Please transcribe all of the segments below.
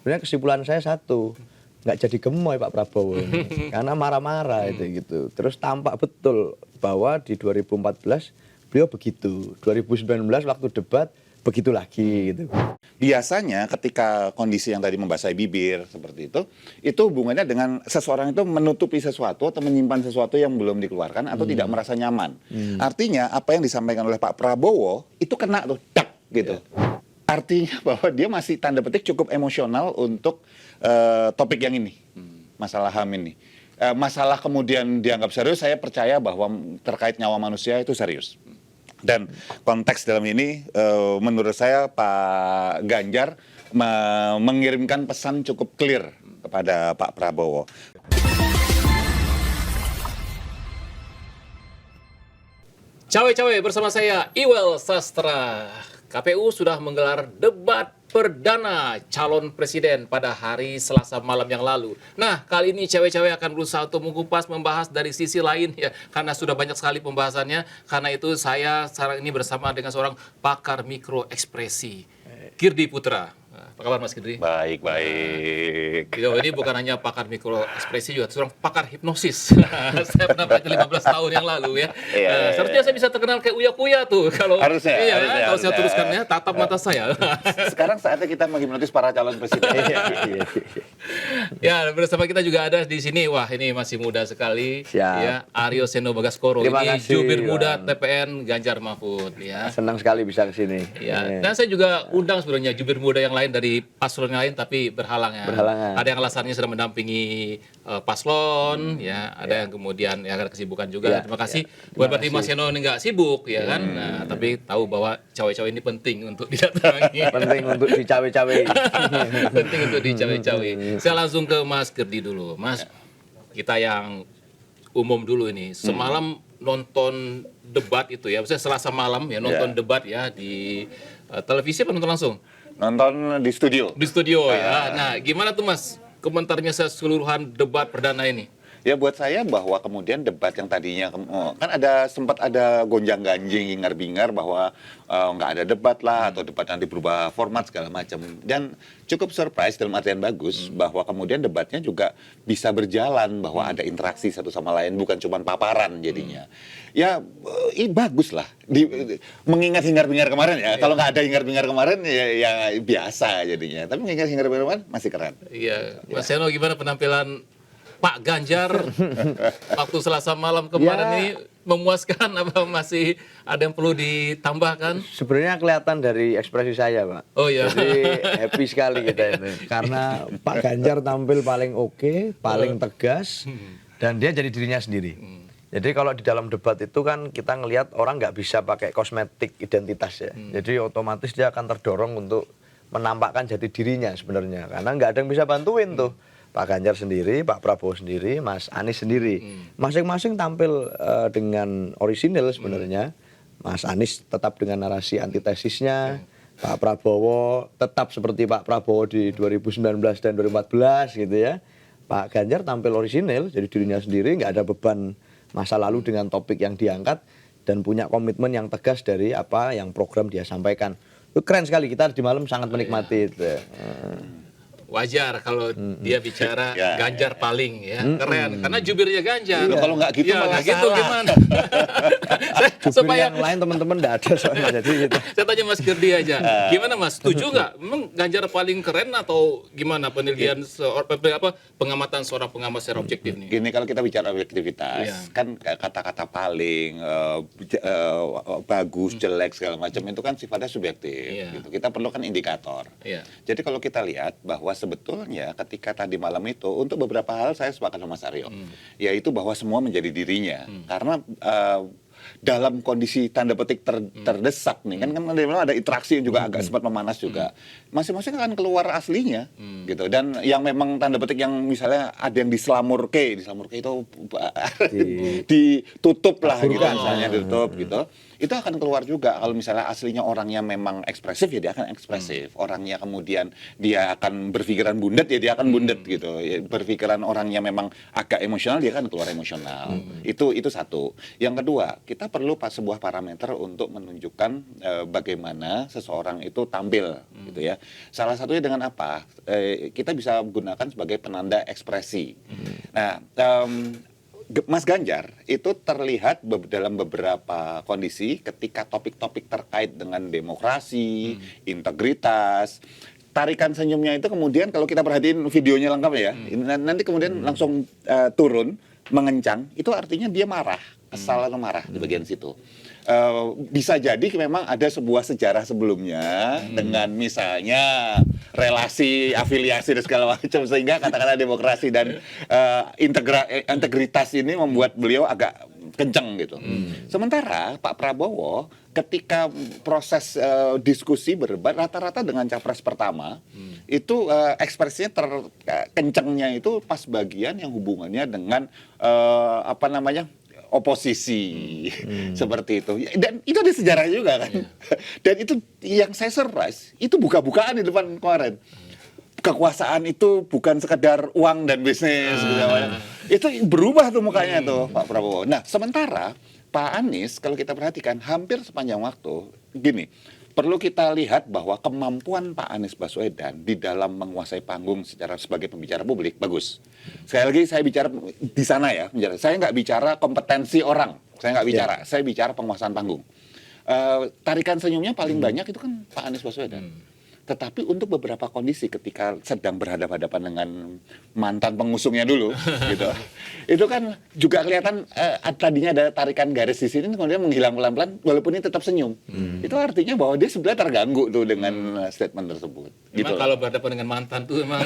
Sebenarnya kesimpulan saya satu, nggak jadi gemoy Pak Prabowo ini, karena marah-marah itu gitu. Terus tampak betul bahwa di 2014 beliau begitu, 2019 waktu debat begitu lagi gitu. Biasanya ketika kondisi yang tadi membasahi bibir seperti itu hubungannya dengan seseorang itu menutupi sesuatu atau menyimpan sesuatu yang belum dikeluarkan atau tidak merasa nyaman. Artinya apa yang disampaikan oleh Pak Prabowo itu kena tuh, dak gitu. Artinya bahwa dia masih tanda petik cukup emosional untuk topik yang ini, masalah HAM ini. Masalah kemudian dianggap serius, saya percaya bahwa terkait nyawa manusia itu serius. Dan konteks dalam ini menurut saya Pak Ganjar mengirimkan pesan cukup clear kepada Pak Prabowo. Cawe-cawe bersama saya Iwel Sastra. KPU sudah menggelar debat perdana calon presiden pada hari Selasa malam yang lalu. Nah, kali ini cewek-cewek akan berusaha untuk mengupas, membahas dari sisi lain ya, karena sudah banyak sekali pembahasannya. Karena itu saya sekarang ini bersama dengan seorang pakar mikro ekspresi, Kirdi Putra. Apa kabar Mas Kirdi? Baik, baik. Beliau ini bukan hanya pakar mikro ekspresi, juga seorang pakar hipnosis. Saya pernah belajar 15 tahun yang lalu ya. Seharusnya saya bisa terkenal kayak Uya-Kuya tuh kalau Harusnya, iya, harusnya, kalau saya harusnya. teruskan ya, tatap mata saya. Sekarang saatnya kita menghipnotis para calon presiden. Ya, bersama kita juga ada di sini. Wah, ini masih muda sekali. Siap. Ya, Aryo Seno Bagaskoro. Terima Ini kasih, jubir muda Bang. TPN Ganjar Mahfud ya. Senang sekali bisa ke sini. Ya, dan saya juga undang sebenarnya jubir muda yang lain dari paslon yang lain tapi berhalang ya. Berhalangan. Ada yang alasannya sedang mendampingi paslon, ya. Ada yang kemudian ya ada kesibukan juga. Ya, Terima kasih. ya. Buat Terima berarti kasih. Mas Seno ini nggak sibuk ya kan. Nah, tapi tahu bahwa cawe-cawe ini penting untuk didatangi. Penting untuk dicawe-cawe. Penting untuk dicawe-cawe. Saya langsung ke Mas Kirdi dulu. Mas, kita yang umum dulu ini. Semalam nonton debat itu ya. Maksudnya Selasa malam ya nonton debat ya di televisi apa nonton langsung? Nonton di studio. Di studio ya. Nah, gimana tuh Mas komentarnya keseluruhan debat perdana ini? Ya buat saya bahwa kemudian debat yang tadinya kan sempat ada gonjang-ganjing, hingar-bingar bahwa nggak ada debat lah atau debat nanti berubah format segala macam. Dan cukup surprise dalam artian bagus bahwa kemudian debatnya juga bisa berjalan, bahwa ada interaksi satu sama lain, bukan cuma paparan jadinya. Ya bagus lah. Mengingat hingar-bingar kemarin ya. Kalau nggak ada hingar-bingar kemarin ya biasa jadinya. Tapi mengingat hingar-bingar kemarin masih keren. Iya, Mas Seno gimana penampilan Pak Ganjar waktu Selasa malam kemarin Ya. ini memuaskan apa masih ada yang perlu ditambahkan? Sebenarnya kelihatan dari ekspresi saya, Pak. Oh iya. Jadi happy sekali kita itu. Karena Pak Ganjar tampil paling oke, paling tegas, dan dia jadi dirinya sendiri. Jadi kalau di dalam debat itu kan kita ngelihat orang nggak bisa pakai kosmetik identitas ya. Jadi otomatis dia akan terdorong untuk menampakkan jati dirinya sebenarnya. Karena nggak ada yang bisa bantuin tuh. Pak Ganjar sendiri, Pak Prabowo sendiri, Mas Anies sendiri. Masing-masing tampil dengan orisinil sebenarnya. Mas Anies tetap dengan narasi antitesisnya. Pak Prabowo tetap seperti Pak Prabowo di 2019 dan 2014 gitu ya. Pak Ganjar tampil orisinil, jadi dirinya sendiri, nggak ada beban masa lalu dengan topik yang diangkat dan punya komitmen yang tegas dari apa yang program dia sampaikan. Itu keren sekali, kita di malam sangat menikmati itu. Wajar kalau dia bicara Ya, Ganjar paling ya keren karena jubirnya Ganjar. Loh, kalau nggak gitu ya, malah nggak gitu salah. gimana? Jubir Supaya yang lain teman-teman nggak ada soalnya, jadi gitu. saya tanya Mas Kirdi aja, gimana Mas? Setuju nggak? Memang Ganjar paling keren atau gimana penilaian pengamatan seorang pengamat secara objektif nih? Gini, kalau kita bicara objektivitas, Iya. kan kata-kata paling bagus, jelek segala macam itu kan sifatnya subjektif. Iya. Gitu. Kita perlu kan indikator. Iya. Jadi kalau kita lihat bahwa sebetulnya ketika tadi malam itu untuk beberapa hal saya sepakat sama Mas Aryo, yaitu bahwa semua menjadi dirinya, karena dalam kondisi tanda petik terdesak nih kan memang ada interaksi yang juga agak sempat memanas juga, masing-masing akan keluar aslinya gitu. Dan yang memang tanda petik yang misalnya ada yang dislamurke itu ditutup lah gitu, misalnya ditutup gitu. itu akan keluar juga. Kalau misalnya aslinya orangnya memang ekspresif, ya dia akan ekspresif. Orangnya kemudian dia akan berpikiran bundet, ya dia akan bundet gitu. Ya, berpikiran orangnya memang agak emosional, dia akan keluar emosional. Itu satu. Yang kedua, kita perlu sebuah parameter untuk menunjukkan bagaimana seseorang itu tampil gitu ya. Salah satunya dengan apa? Kita bisa gunakan sebagai penanda ekspresi. Nah, Mas Ganjar itu terlihat dalam beberapa kondisi ketika topik-topik terkait dengan demokrasi, integritas, tarikan senyumnya itu kemudian kalau kita perhatiin videonya lengkap ya, nanti kemudian langsung turun, mengencang, itu artinya dia marah, kesal atau marah di bagian situ. Bisa jadi memang ada sebuah sejarah sebelumnya dengan misalnya relasi, afiliasi dan segala macam sehingga katakanlah demokrasi dan integritas ini membuat beliau agak kenceng gitu. Sementara Pak Prabowo ketika proses diskusi berdebat rata-rata dengan capres pertama itu ekspresinya terkencengnya itu pas bagian yang hubungannya dengan apa namanya oposisi seperti itu, dan itu ada sejarah juga kan. Dan itu yang saya surprise itu buka-bukaan di depan kemarin. Kekuasaan itu bukan sekedar uang dan bisnis gitu. Itu berubah tuh mukanya tuh Pak Prabowo. Nah sementara Pak Anies kalau kita perhatikan hampir sepanjang waktu gini, perlu kita lihat bahwa kemampuan Pak Anies Baswedan di dalam menguasai panggung secara sebagai pembicara publik bagus. Sekali lagi saya bicara di sana ya, saya nggak bicara kompetensi orang, saya nggak bicara, saya bicara penguasaan panggung. Tarikan senyumnya paling banyak itu kan Pak Anies Baswedan. Tetapi untuk beberapa kondisi ketika sedang berhadapan-hadapan dengan mantan pengusungnya dulu, gitu, itu kan juga kelihatan tadinya ada tarikan garis di sini, kemudian menghilang pelan-pelan, walaupun ini tetap senyum. Itu artinya bahwa dia sebenarnya terganggu tuh dengan statement tersebut. Memang Gitu. kalau berhadapan dengan mantan tuh emang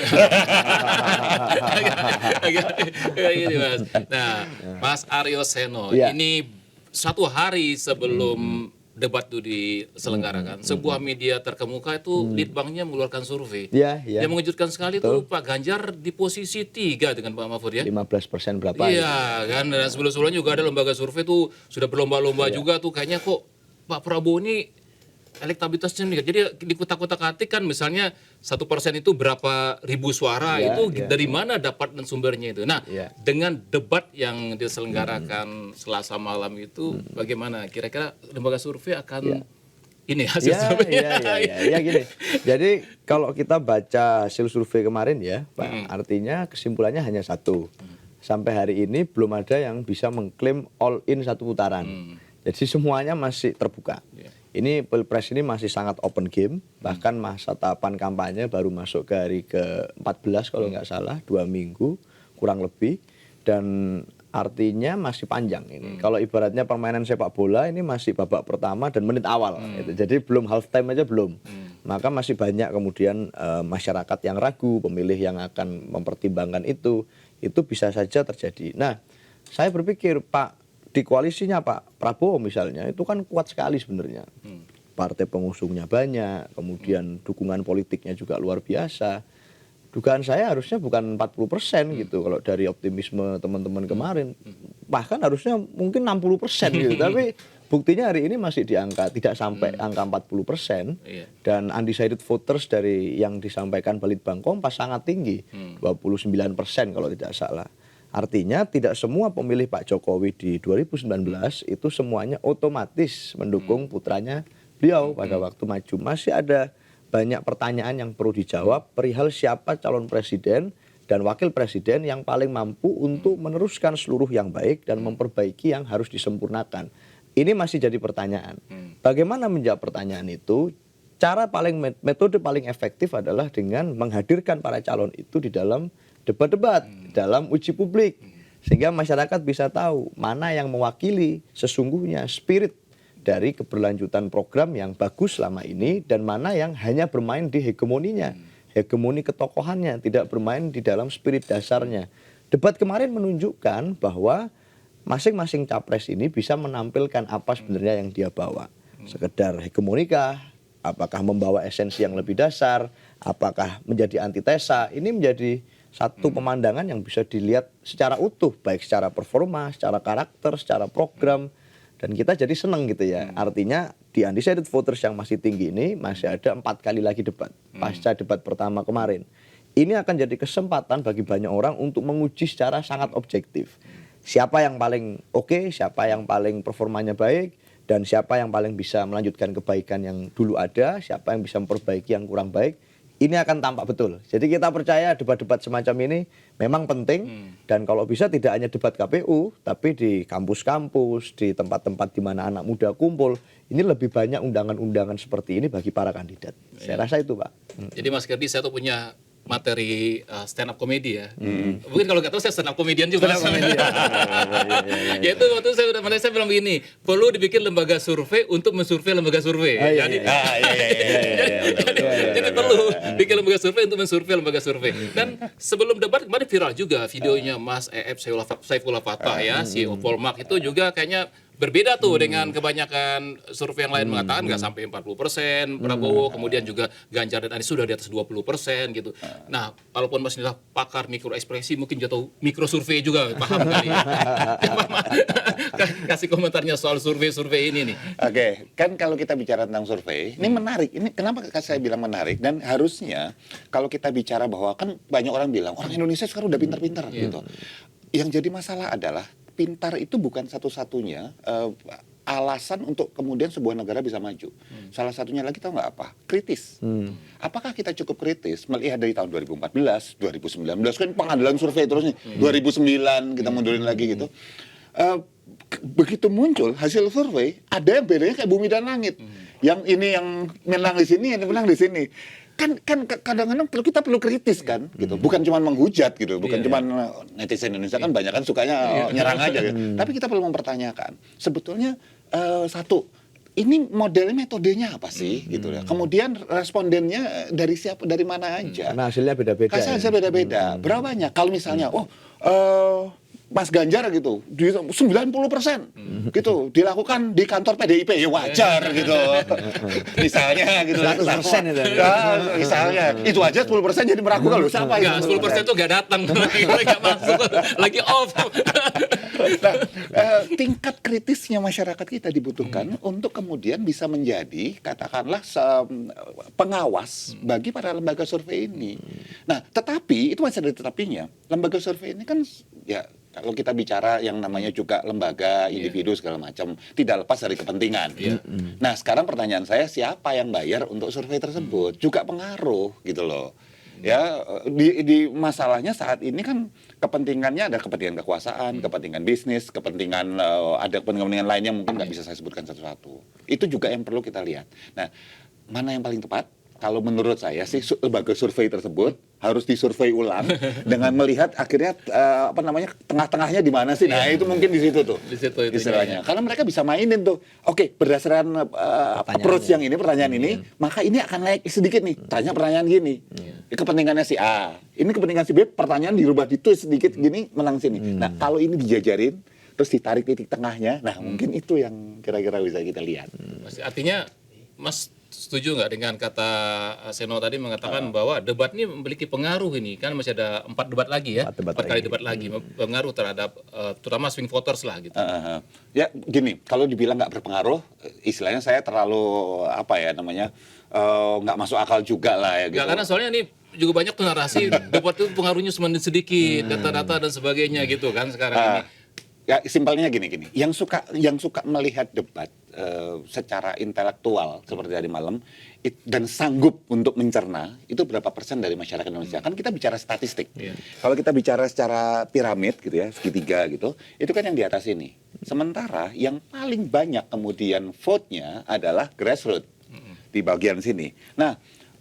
gini, Mas. Nah, Mas Aryo Seno, ini satu hari sebelum debat itu diselenggarakan, sebuah media terkemuka itu litbangnya mengeluarkan survei. Yang mengejutkan sekali tuh Pak Ganjar di posisi 3 dengan Pak Mahfud ya. 15% berapa? Iya kan, dan sebelum-sebelumnya juga ada lembaga survei tuh sudah berlomba-lomba juga tuh, kayaknya kok Pak Prabowo ini elektabilitasnya nih. Jadi di kotak-kotak hati kan misalnya 1% itu berapa ribu suara, itu dari mana dapat dan sumbernya itu. Nah, dengan debat yang diselenggarakan Selasa malam itu, bagaimana kira-kira lembaga survei akan ini hasil surveinya? Ya gini. Jadi kalau kita baca hasil survei kemarin ya, Pak, artinya kesimpulannya hanya satu. Sampai hari ini belum ada yang bisa mengklaim all in satu putaran. Jadi semuanya masih terbuka. Ini Pilpres ini masih sangat open game, bahkan masa tahapan kampanye baru masuk ke hari ke-14 kalau nggak salah, 2 minggu kurang lebih, dan artinya masih panjang ini. Kalau ibaratnya permainan sepak bola ini masih babak pertama dan menit awal, gitu. Jadi belum half time aja belum. Maka masih banyak kemudian masyarakat yang ragu, pemilih yang akan mempertimbangkan itu bisa saja terjadi. Nah, saya berpikir di koalisinya Pak Prabowo misalnya itu kan kuat sekali sebenarnya. Partai pengusungnya banyak, kemudian dukungan politiknya juga luar biasa. Dugaan saya harusnya bukan 40% gitu kalau dari optimisme teman-teman kemarin. Bahkan harusnya mungkin 60% gitu. Tapi buktinya hari ini masih di angka, tidak sampai angka 40%. Dan undecided voters dari yang disampaikan Balitbang Kompas sangat tinggi, 29% kalau tidak salah. Artinya tidak semua pemilih Pak Jokowi di 2019 itu semuanya otomatis mendukung putranya beliau pada waktu maju. Masih ada banyak pertanyaan yang perlu dijawab perihal siapa calon presiden dan wakil presiden yang paling mampu untuk meneruskan seluruh yang baik dan memperbaiki yang harus disempurnakan. Ini masih jadi pertanyaan. Bagaimana menjawab pertanyaan itu? Metode paling efektif adalah dengan menghadirkan para calon itu di dalam debat-debat, dalam uji publik. Sehingga masyarakat bisa tahu mana yang mewakili sesungguhnya spirit dari keberlanjutan program yang bagus selama ini dan mana yang hanya bermain di hegemoninya, hegemoni ketokohannya, tidak bermain di dalam spirit dasarnya. Debat kemarin menunjukkan bahwa masing-masing capres ini bisa menampilkan apa sebenarnya yang dia bawa. Sekedar hegemonikah, apakah membawa esensi yang lebih dasar, apakah menjadi antitesa, ini menjadi satu pemandangan yang bisa dilihat secara utuh, baik secara performa, secara karakter, secara program. Dan kita jadi seneng gitu ya. Artinya di undecided voters yang masih tinggi ini masih ada 4 kali lagi debat pasca debat pertama kemarin. Ini akan jadi kesempatan bagi banyak orang untuk menguji secara sangat objektif. Siapa yang paling oke, siapa yang paling performanya baik, dan siapa yang paling bisa melanjutkan kebaikan yang dulu ada, siapa yang bisa memperbaiki yang kurang baik. Ini akan tampak betul. Jadi kita percaya debat-debat semacam ini memang penting, dan kalau bisa tidak hanya debat KPU, tapi di kampus-kampus, di tempat-tempat di mana anak muda kumpul, ini lebih banyak undangan-undangan seperti ini bagi para kandidat. Saya rasa itu, Pak. Jadi Mas Gerdi, saya tuh punya materi stand up comedy ya. Mungkin kalau nggak tahu saya stand up comedian juga. Yaitu waktu saya bilang begini, perlu dibikin lembaga survei untuk mensurvei lembaga survei. Jadi perlu bikin lembaga survei untuk mensurvei lembaga survei. Dan sebelum debat kemarin viral juga videonya Mas EF Saifullah Fatah ya, CEO Polmark itu juga kayaknya berbeda tuh dengan kebanyakan survei yang lain mengatakan nggak sampai 40% Prabowo, kemudian juga Ganjar dan Anies sudah di atas 20% gitu. Nah, walaupun Mas inilah pakar mikro ekspresi, mungkin jatuh mikro survei juga paham kali ya. Kasih komentarnya soal survei ini nih. Oke, kan kalau kita bicara tentang survei, ini menarik. Ini kenapa saya bilang menarik, dan harusnya kalau kita bicara bahwa kan banyak orang bilang orang Indonesia sekarang udah pintar-pintar gitu. Yang jadi masalah adalah pintar itu bukan satu-satunya alasan untuk kemudian sebuah negara bisa maju. Salah satunya lagi tahu nggak apa? Kritis. Apakah kita cukup kritis melihat dari tahun 2014, 2019 kan pengadilan survei terus nih. 2009 kita mundurin lagi gitu. Begitu muncul hasil survei, ada yang bedanya kayak bumi dan langit. Yang ini yang menang di sini, yang menang di sini. Kan kadang-kadang kita perlu kritis kan gitu, bukan cuma menghujat gitu, bukan cuma netizen Indonesia kan banyak kan sukanya nyerang aja gitu. Tapi kita perlu mempertanyakan sebetulnya satu, ini modelnya metodenya apa sih gitu ya. Kemudian respondennya dari siapa, dari mana aja. Karena hasilnya beda-beda. Hasilnya beda-beda. Berapa banyak? Kalau misalnya Mas Ganjar gitu, 90% gitu dilakukan di kantor PDIP, ya wajar gitu. Misalnya gitu. 100% itu. Misalnya, itu aja 10% jadi meragukan loh, siapa itu? 10% tuh nggak datang, nggak masuk, lagi off. Nah, tingkat kritisnya masyarakat kita dibutuhkan untuk kemudian bisa menjadi, katakanlah, pengawas bagi para lembaga survei ini. Nah, tetapi, itu masih ada tetapinya. Lembaga survei ini kan, ya, kalau kita bicara yang namanya juga lembaga, individu segala macam, tidak lepas dari kepentingan. Nah, sekarang pertanyaan saya, siapa yang bayar untuk survei tersebut? Juga pengaruh gitu loh. Ya, di masalahnya saat ini kan kepentingannya ada kepentingan kekuasaan, kepentingan bisnis, kepentingan ada kepentingan lain yang mungkin nggak bisa saya sebutkan satu-satu. Itu juga yang perlu kita lihat. Nah, mana yang paling tepat? Kalau menurut saya sih lembaga survei tersebut harus disurvei ulang dengan melihat akhirnya tengah-tengahnya di mana sih? Nah, itu mungkin di situ tuh. Di situ istilahnya. Karena mereka bisa mainin tuh. Oke, berdasarkan approach yang ini, pertanyaan ini, maka ini akan naik sedikit nih. Tanya pertanyaan gini. Kepentingannya si A. Ini kepentingan si B, pertanyaan dirubah itu sedikit gini, menang sini. Nah, kalau ini dijajarin terus ditarik titik tengahnya, nah mungkin itu yang kira-kira bisa kita lihat. Artinya Mas setuju nggak dengan kata Seno tadi mengatakan bahwa debat ini memiliki pengaruh ini, kan masih ada 4 debat lagi ya, 4 kali debat lagi, pengaruh terhadap terutama swing voters lah gitu. Ya gini, kalau dibilang nggak berpengaruh, istilahnya saya terlalu nggak masuk akal juga lah ya. Gitu. Karena soalnya ini juga banyak tuh narasi debat itu pengaruhnya semakin sedikit, data-data dan sebagainya gitu kan sekarang ini. Ya simpelnya gini, yang suka melihat debat secara intelektual seperti tadi malam dan sanggup untuk mencerna itu berapa persen dari masyarakat Indonesia. Kan kita bicara statistik. Kalau kita bicara secara piramid gitu ya, segitiga gitu, itu kan yang di atas ini. Sementara yang paling banyak kemudian vote-nya adalah grassroots di bagian sini. Nah,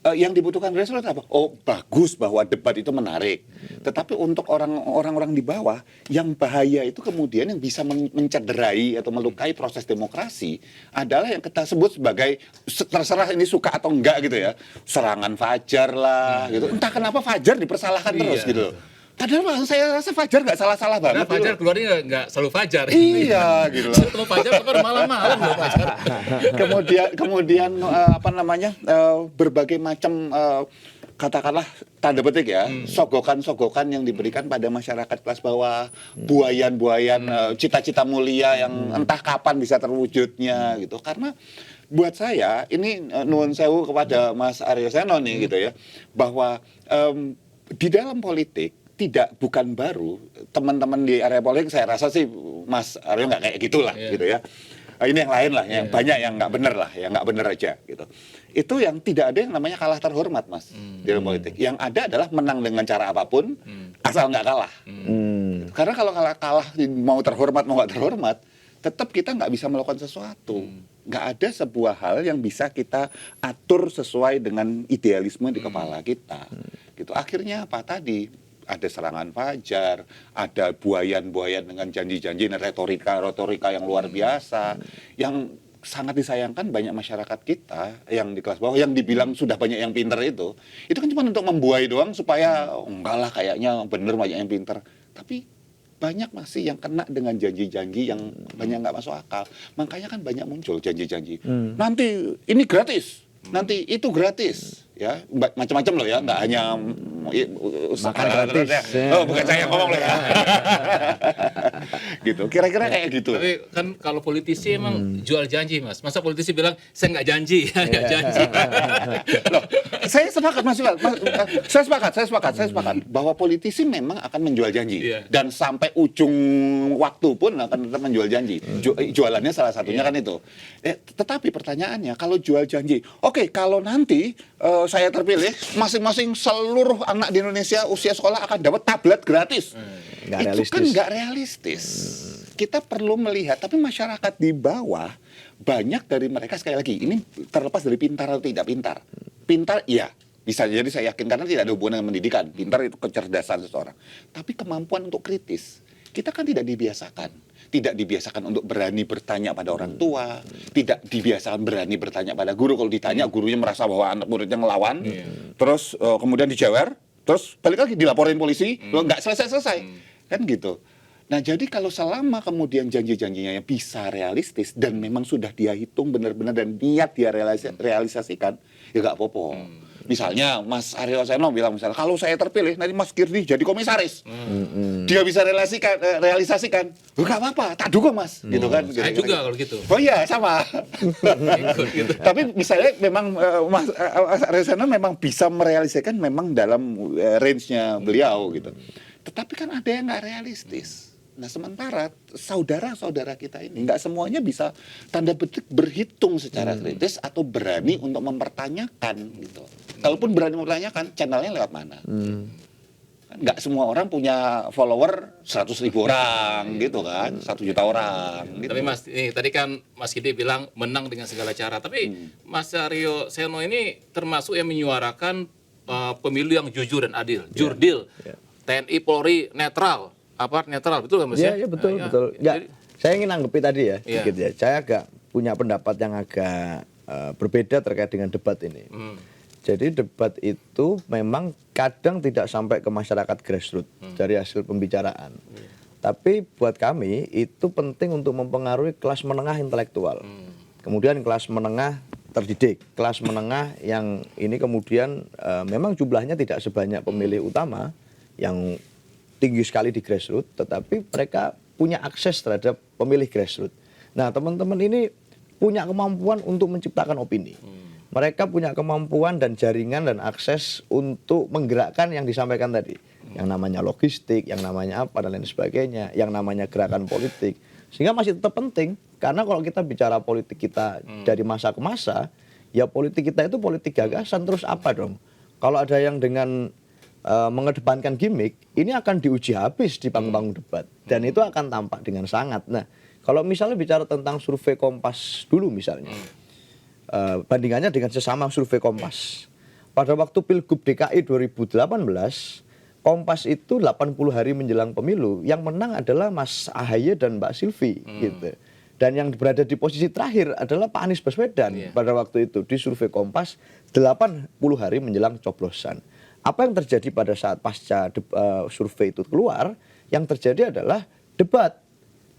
yang dibutuhkan grassroots apa? Oh, bagus bahwa debat itu menarik. Tetapi untuk orang-orang di bawah, yang bahaya itu kemudian yang bisa mencederai atau melukai proses demokrasi adalah yang kita sebut sebagai, terserah ini suka atau enggak gitu ya, serangan Fajar lah gitu. Entah kenapa Fajar dipersalahkan terus gitu. Padahal saya rasa Fajar nggak salah-salah banget. Nah, Fajar keluarnya nggak selalu Fajar. Iya, gitu loh. Ketemu Fajar keluar malam-malam loh Fajar. Kemudian berbagai macam katakanlah tanda petik ya, sogokan-sogokan yang diberikan pada masyarakat kelas bawah, buayan-buayan cita-cita mulia yang entah kapan bisa terwujudnya gitu. Karena buat saya ini nuwun sewu kepada Mas Aryo Seno nih gitu ya, bahwa di dalam politik bukan baru teman-teman di area politik, saya rasa sih Mas Aryo nggak kayak gitulah gitu ya. Ini yang lain lah, yang banyak yang nggak bener lah, yang nggak bener aja gitu. Itu yang tidak ada yang namanya kalah terhormat, Mas, di dalam politik. Yang ada adalah menang dengan cara apapun, asal nggak kalah. Karena kalau kalah mau terhormat mau nggak terhormat, tetap kita nggak bisa melakukan sesuatu. Nggak ada sebuah hal yang bisa kita atur sesuai dengan idealisme di kepala kita. Gitu. Akhirnya apa tadi? Ada serangan fajar, ada buayan-buayan dengan janji-janji dan retorika yang luar biasa, yang sangat disayangkan banyak masyarakat kita yang di kelas bawah, yang dibilang sudah banyak yang pinter itu kan cuma untuk membuai doang supaya enggak lah kayaknya bener banyak yang pinter, tapi banyak masih yang kena dengan janji-janji yang banyak nggak masuk akal. Makanya kan banyak muncul janji-janji. Nanti ini gratis, nanti itu gratis. Ya, macam-macam loh ya, nggak hanya makan gratis. Oh, bukan saya yang ngomong loh ya. Gitu, kira-kira kayak gitu. Tapi kan kalau politisi emang jual janji, Mas. Masa politisi bilang saya nggak janji, nggak janji. Loh, saya sepakat Mas Iqbal. Saya sepakat bahwa politisi memang akan menjual janji dan sampai ujung waktu pun akan tetap menjual janji. Jualannya salah satunya kan itu. Tetapi pertanyaannya, kalau jual janji, oke, kalau nanti saya terpilih, masing-masing seluruh anak di Indonesia usia sekolah akan dapat tablet gratis. Itu kan nggak realistis. Kita perlu melihat, tapi masyarakat di bawah, banyak dari mereka, sekali lagi, ini terlepas dari pintar atau tidak pintar. Pintar, iya. Bisa jadi saya yakin, karena tidak ada hubungan dengan pendidikan. Pintar itu kecerdasan seseorang. Tapi kemampuan untuk kritis, kita kan tidak dibiasakan. Tidak dibiasakan untuk berani bertanya pada orang tua, tidak dibiasakan berani bertanya pada guru. Kalau ditanya, gurunya merasa bahwa anak muridnya ngelawan, terus kemudian dijewer, terus balik lagi dilaporin polisi, nggak selesai-selesai, kan gitu. Nah, jadi kalau selama kemudian janji-janjinya bisa realistis dan memang sudah dia hitung benar-benar dan niat dia realisasikan, ya nggak apa-apa. Misalnya Mas Aryo Seno bilang misalnya, kalau saya terpilih nanti Mas Kirdi jadi komisaris, dia bisa realisasikan, nggak apa-apa, tak dukung Mas, gitu kan? Saya juga kalau gitu. Oh iya, sama. Gitu. Tapi misalnya memang Mas Aryo Seno memang bisa merealisasikan memang dalam range-nya beliau gitu. Tetapi kan ada yang nggak realistis. Nah, sementara saudara-saudara kita ini nggak semuanya bisa tanda petik berhitung secara kritis atau berani untuk mempertanyakan gitu. Kalaupun berani mempertanyakan, channelnya lewat mana? Nggak semua orang punya follower 100.000 orang gitu kan, 1 juta orang. Gitu. Tapi Mas, ini tadi kan Mas Kidi bilang menang dengan segala cara. Tapi Mas Aryo Seno ini termasuk yang menyuarakan pemilu yang jujur dan adil, jurdil. TNI Polri netral. Netral, betul nggak Mas? Iya, betul. Nggak, saya ingin nanggepi tadi ya, sedikit ya. Saya agak punya pendapat yang agak berbeda terkait dengan debat ini. Jadi debat itu memang kadang tidak sampai ke masyarakat grassroots dari hasil pembicaraan. Tapi buat kami itu penting untuk mempengaruhi kelas menengah intelektual. Kemudian kelas menengah terdidik, kelas menengah yang ini kemudian memang jumlahnya tidak sebanyak pemilih utama yang tinggi sekali di grassroots, tetapi mereka punya akses terhadap pemilih grassroots. Nah, teman-teman ini punya kemampuan untuk menciptakan opini. Mereka punya kemampuan dan jaringan dan akses untuk menggerakkan yang disampaikan tadi. Yang namanya logistik, yang namanya apa, dan lain sebagainya, yang namanya gerakan politik. Sehingga masih tetap penting, karena kalau kita bicara politik kita dari masa ke masa, ya politik kita itu politik gagasan, terus apa dong? Kalau ada yang dengan mengedepankan gimmick, ini akan diuji habis di panggung-panggung debat. Dan itu akan tampak dengan sangat. Nah, kalau misalnya bicara tentang survei Kompas dulu misalnya, bandingannya dengan sesama survei Kompas. Pada waktu Pilgub DKI 2018, Kompas itu 80 hari menjelang pemilu, yang menang adalah Mas Ahaye dan Mbak Silvi. Gitu. Dan yang berada di posisi terakhir adalah Pak Anies Baswedan pada waktu itu di survei Kompas 80 hari menjelang coblosan. Apa yang terjadi pada saat pasca survei itu keluar, yang terjadi adalah debat.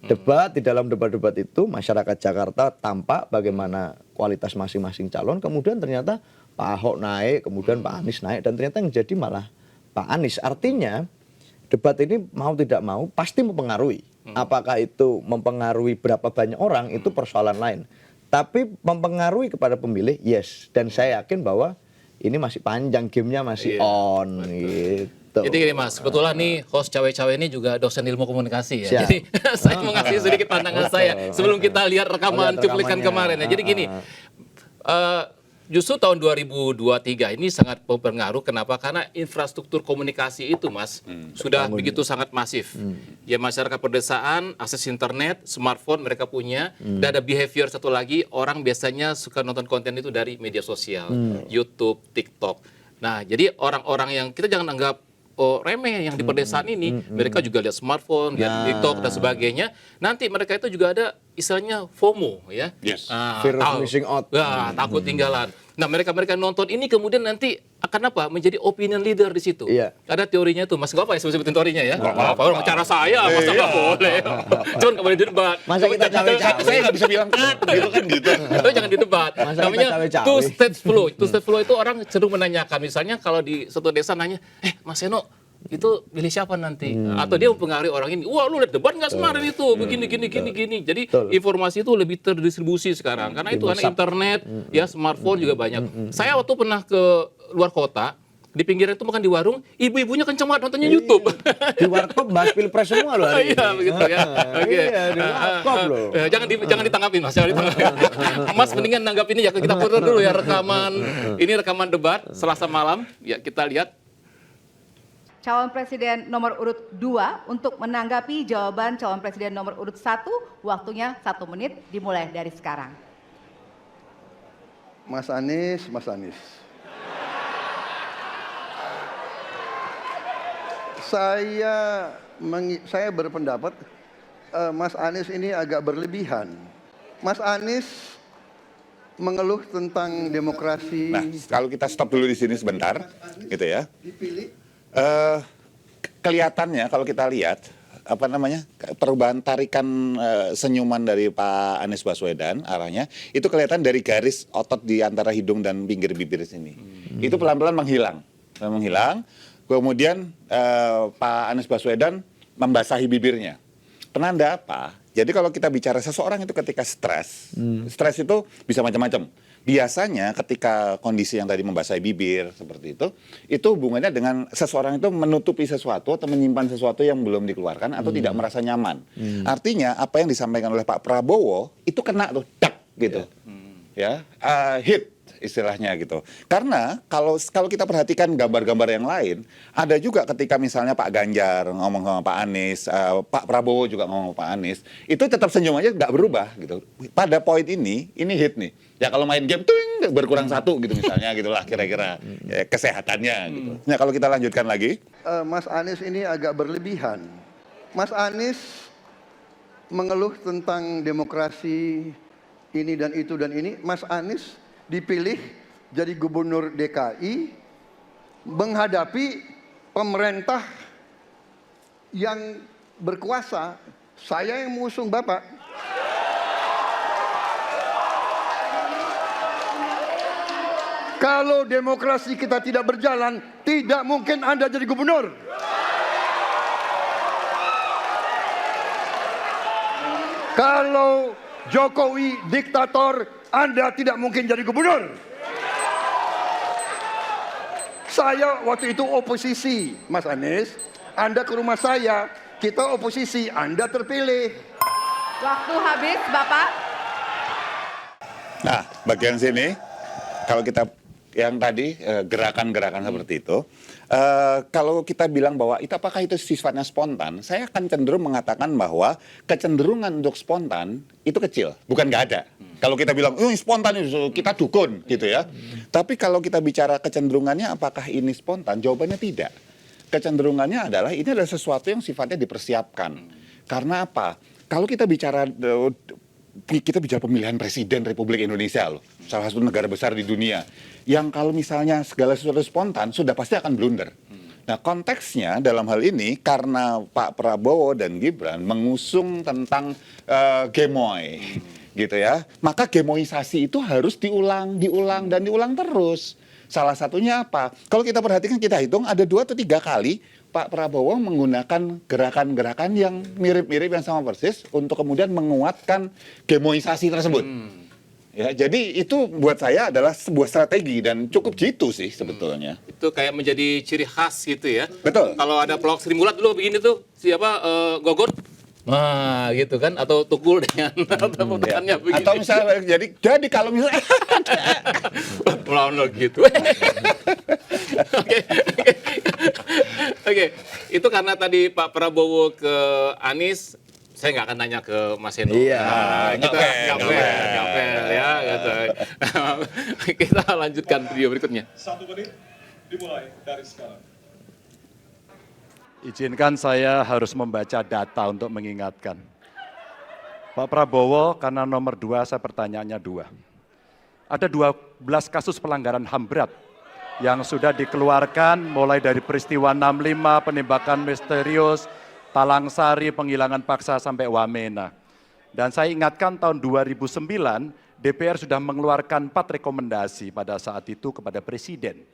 Debat, di dalam debat-debat itu masyarakat Jakarta tampak bagaimana kualitas masing-masing calon, kemudian ternyata Pak Ahok naik, kemudian Pak Anies naik, dan ternyata yang jadi malah Pak Anies. Artinya debat ini mau tidak mau pasti mempengaruhi. Apakah itu mempengaruhi berapa banyak orang itu persoalan lain. Tapi mempengaruhi kepada pemilih, yes. Dan saya yakin bahwa ini masih panjang, gamenya masih on gitu. Jadi gini Mas, kebetulan nih host cawe-cawe ini juga dosen ilmu komunikasi ya. Siap. Jadi saya mau ngasih sedikit pandangan saya sebelum kita lihat rekaman cuplikan kemarin ya. Jadi gini, justru tahun 2023 ini sangat berpengaruh. Kenapa? Karena infrastruktur komunikasi itu, Mas, sudah begitu sangat masif. Ya masyarakat pedesaan, akses internet, smartphone mereka punya. Dan ada behavior satu lagi, orang biasanya suka nonton konten itu dari media sosial, YouTube, TikTok. Nah, jadi orang-orang yang kita jangan anggap remeh yang di pedesaan ini, mereka juga lihat smartphone, lihat TikTok dan sebagainya. Nanti mereka itu juga ada istilahnya FOMO ya. Yes. Fear of missing out. Takut tinggalan. Nah, mereka nonton ini kemudian nanti akan apa? Menjadi opinion leader di situ. Iya. Ada teorinya tuh, Mas. Gak apa ya sebutin teorinya ya? Gak apa-apa. Orang cara saya, masa nggak boleh. Cuman nggak boleh debat. Masa kita cawe-cawe? Saya nggak bisa bilang gitu kan gitu. Itu jangan didebat. Masa Namanya kita cawe-cawe? two stage flow. Two stage flow itu orang cenderung menanyakan. Misalnya kalau di suatu desa nanya, Mas Seno, itu pilih siapa nanti? Atau dia mempengaruhi orang ini. Wah, lu lihat debat nggak kemarin itu? Begini. Jadi informasi itu lebih terdistribusi sekarang. Karena itu karena internet, ya smartphone juga banyak. Saya waktu pernah ke luar kota, di pinggir itu makan di warung, ibu-ibunya kenceng banget nontonnya YouTube. Di warkop bahas pilpres semua loh hari ini. Iya, begitu ya. Oke. Iya, di warkop loh. Jangan ditanggapin, Mas. Jangan ditanggapin. Mas mendingan nanggapin ya. Kita putar dulu ya rekaman. Ini rekaman debat Selasa malam. Ya, kita lihat. Calon Presiden nomor urut 2 untuk menanggapi jawaban calon Presiden nomor urut 1, waktunya 1 menit dimulai dari sekarang. Mas Anies. Saya berpendapat Mas Anies ini agak berlebihan. Mas Anies mengeluh tentang demokrasi. Nah, kalau kita stop dulu di sini sebentar, gitu ya. Dipilih. Kelihatannya kalau kita lihat perubahan tarikan senyuman dari Pak Anies Baswedan arahnya itu kelihatan dari garis otot di antara hidung dan pinggir bibir sini. Itu pelan-pelan menghilang. Kemudian Pak Anies Baswedan membasahi bibirnya. Penanda apa? Jadi kalau kita bicara seseorang itu ketika stres itu bisa macam-macam. Biasanya ketika kondisi yang tadi membasahi bibir seperti itu hubungannya dengan seseorang itu menutupi sesuatu atau menyimpan sesuatu yang belum dikeluarkan atau tidak merasa nyaman. Artinya apa yang disampaikan oleh Pak Prabowo itu kena tuh, dak gitu. Hit istilahnya gitu. Karena kalau kita perhatikan gambar-gambar yang lain, ada juga ketika misalnya Pak Ganjar ngomong sama Pak Anies, Pak Prabowo juga ngomong sama Pak Anies, itu tetap senyum aja nggak berubah gitu. Pada poin ini hit nih. Ya kalau main game tuh berkurang satu gitu misalnya gitulah kira-kira ya, kesehatannya gitu. Nah kalau kita lanjutkan lagi, Mas Anies ini agak berlebihan. Mas Anies mengeluh tentang demokrasi ini dan itu dan ini. Mas Anies dipilih jadi gubernur DKI menghadapi pemerintah yang berkuasa. Saya yang mengusung Bapak. Kalau demokrasi kita tidak berjalan, tidak mungkin Anda jadi gubernur. Kalau Jokowi diktator, Anda tidak mungkin jadi gubernur. Saya waktu itu oposisi, Mas Anies. Anda ke rumah saya, kita oposisi, Anda terpilih. Waktu habis, Bapak. nah bagian sini kalau kita yang tadi gerakan-gerakan seperti itu, kalau kita bilang bahwa itu apakah itu sifatnya spontan, saya akan cenderung mengatakan bahwa kecenderungan untuk spontan itu kecil, bukan nggak ada. Kalau kita bilang, spontan itu kita dukun gitu ya. Tapi kalau kita bicara kecenderungannya apakah ini spontan, jawabannya tidak. Kecenderungannya adalah ini adalah sesuatu yang sifatnya dipersiapkan. Karena apa? Kalau kita bicara pemilihan presiden Republik Indonesia loh, salah satu negara besar di dunia, yang kalau misalnya segala sesuatu spontan sudah pasti akan blunder. Nah konteksnya dalam hal ini karena Pak Prabowo dan Gibran mengusung tentang gemoy, gitu ya, maka gemoisasi itu harus diulang terus. Salah satunya apa? Kalau kita perhatikan, kita hitung ada 2 atau 3 kali Pak Prabowo menggunakan gerakan-gerakan yang mirip-mirip yang sama persis untuk kemudian menguatkan gemoisasi tersebut. Ya, jadi itu buat saya adalah sebuah strategi dan cukup jitu sih sebetulnya. Itu kayak menjadi ciri khas gitu ya. Betul. Kalau ada pelawak Sri Mulat dulu begini tuh, siapa Gogot? Nah, gitu kan, atau Tukul dengan temukannya begini. Atau misalnya jadi kalau misalnya melawan lo gitu. Oke. Oke, itu karena tadi Pak Prabowo ke Anies, saya nggak akan nanya ke Mas Eno. Iya. Kita ngapel ya gitu. Kita lanjutkan video berikutnya. 1 menit dimulai dari sekarang. Izinkan saya harus membaca data untuk mengingatkan. Pak Prabowo, karena nomor 2, saya pertanyaannya 2. Ada 12 kasus pelanggaran HAM berat yang sudah dikeluarkan mulai dari peristiwa 65, penembakan misterius, Talang Sari, penghilangan paksa sampai Wamena. Dan saya ingatkan tahun 2009, DPR sudah mengeluarkan 4 rekomendasi pada saat itu kepada Presiden.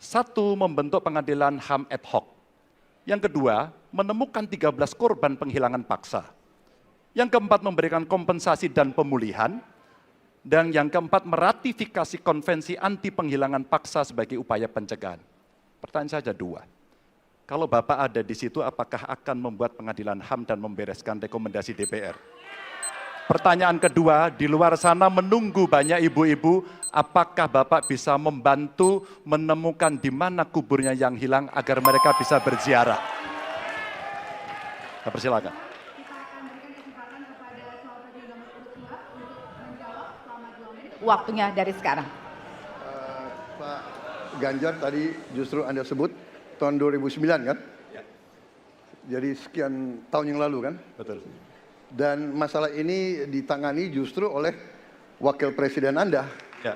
1, membentuk pengadilan HAM ad hoc. Yang kedua, menemukan 13 korban penghilangan paksa. Yang keempat, memberikan kompensasi dan pemulihan. Dan yang keempat, meratifikasi konvensi anti penghilangan paksa sebagai upaya pencegahan. Pertanyaan saja 2. Kalau Bapak ada di situ, apakah akan membuat pengadilan HAM dan membereskan rekomendasi DPR? Pertanyaan kedua, di luar sana menunggu banyak ibu-ibu, apakah Bapak bisa membantu menemukan di mana kuburnya yang hilang agar mereka bisa berziarah? Saya persilakan. Waktunya dari sekarang. Pak Ganjar tadi justru Anda sebut tahun 2009 kan? Jadi sekian tahun yang lalu kan? Betul. Dan masalah ini ditangani justru oleh wakil presiden Anda. Ya.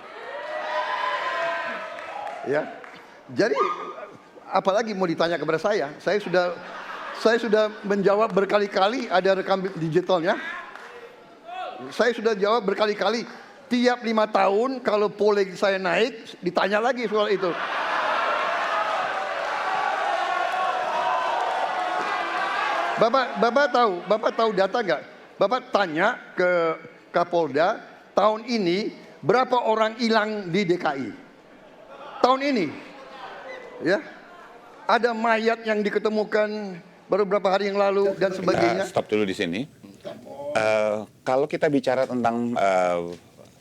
Ya. Jadi apalagi mau ditanya kepada saya? Saya sudah menjawab berkali-kali, ada rekam digitalnya. Saya sudah jawab berkali-kali. Tiap 5 tahun kalau polling saya naik, ditanya lagi soal itu. Bapak tahu data nggak? Bapak tanya ke Kapolda, tahun ini berapa orang hilang di DKI? Tahun ini, ya, ada mayat yang diketemukan baru beberapa hari yang lalu dan sebagainya. Stop dulu di sini. Kalau kita bicara tentang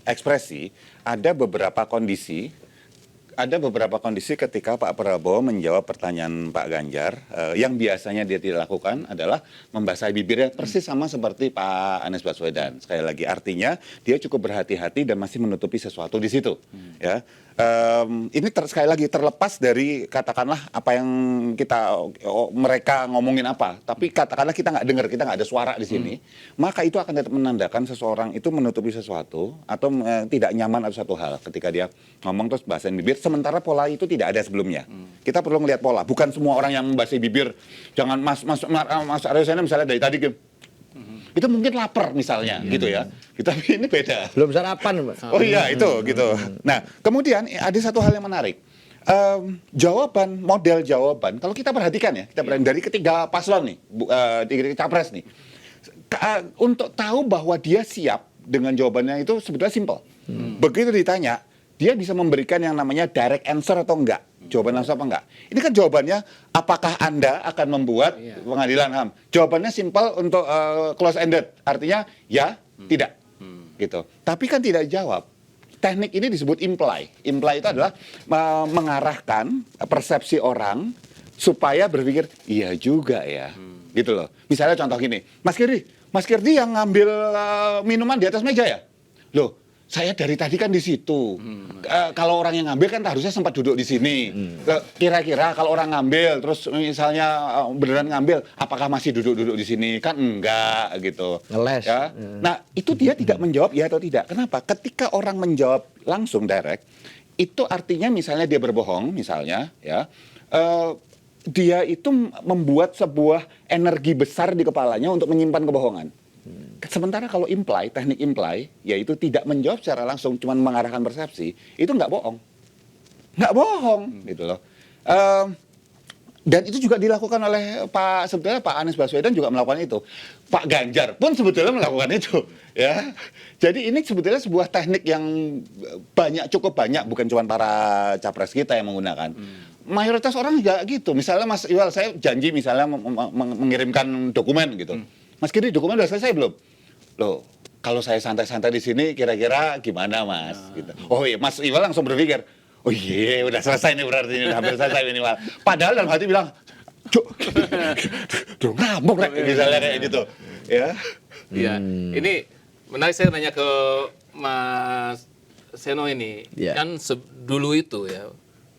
ekspresi, ada beberapa kondisi ketika Pak Prabowo menjawab pertanyaan Pak Ganjar, yang biasanya dia tidak lakukan adalah membasahi bibirnya persis sama seperti Pak Anies Baswedan. Sekali lagi, artinya dia cukup berhati-hati dan masih menutupi sesuatu di situ. Ya, ini sekali lagi terlepas dari katakanlah apa yang mereka ngomongin apa, tapi katakanlah kita nggak dengar, kita nggak ada suara di sini, maka itu akan tetap menandakan seseorang itu menutupi sesuatu atau tidak nyaman atas satu hal ketika dia ngomong terus bahasain bibir. Sementara pola itu tidak ada sebelumnya. Kita perlu melihat pola. Bukan semua orang yang membasahi bibir, jangan Mas Aryosena misalnya dari tadi itu mungkin lapar misalnya gitu ya. Tapi ini beda. Belum sarapan, Mbak. Oh iya itu gitu. Nah kemudian ada satu hal yang menarik. Model jawaban. Kalau kita perhatikan ya, kita perhatikan dari ketiga paslon nih, capres nih, untuk tahu bahwa dia siap dengan jawabannya itu sebetulnya simpel. Begitu ditanya, dia bisa memberikan yang namanya direct answer atau enggak. Jawaban langsung apa enggak. Ini kan jawabannya, apakah Anda akan membuat pengadilan HAM? Jawabannya simpel untuk close ended. Artinya ya, tidak. Gitu. Tapi kan tidak jawab. Teknik ini disebut imply. Imply itu adalah mengarahkan persepsi orang supaya berpikir, iya juga ya. Gitu loh. Misalnya contoh gini, Mas Kirdi yang ngambil minuman di atas meja ya? Loh, saya dari tadi kan di situ. Kalau orang yang ngambil kan harusnya sempat duduk di sini. Kira-kira kalau orang ngambil, terus misalnya beneran ngambil, apakah masih duduk-duduk di sini? Kan enggak gitu. Ngeles. Ya. Nah itu dia tidak menjawab ya atau tidak. Kenapa? Ketika orang menjawab langsung direct, itu artinya misalnya dia berbohong, misalnya ya. Dia itu membuat sebuah energi besar di kepalanya untuk menyimpan kebohongan. Sementara kalau teknik imply, yaitu tidak menjawab secara langsung, cuma mengarahkan persepsi, itu nggak bohong. nggak bohong gitu loh. Dan itu juga dilakukan oleh sebetulnya Pak Anies Baswedan juga melakukan itu. Pak Ganjar pun sebetulnya melakukan itu, ya. Jadi ini sebetulnya sebuah teknik yang cukup banyak, bukan cuma para capres kita yang menggunakan. Mayoritas orang juga gitu. Misalnya Mas Iwal, saya janji misalnya mengirimkan dokumen gitu. Mas Kiri, dokumen udah selesai belum? Loh, kalau saya santai-santai di sini kira-kira gimana Mas? Gitu. Oh iya, Mas Iwal langsung berpikir, oh iya, udah selesai nih berarti, udah hampir selesai minimal. Padahal dalam hati bilang, cuk, udah ngambek Rek, misalnya kayak gitu. Ya. Iya, ini menarik, saya nanya ke Mas Seno ini. Iya. Kan dulu itu ya,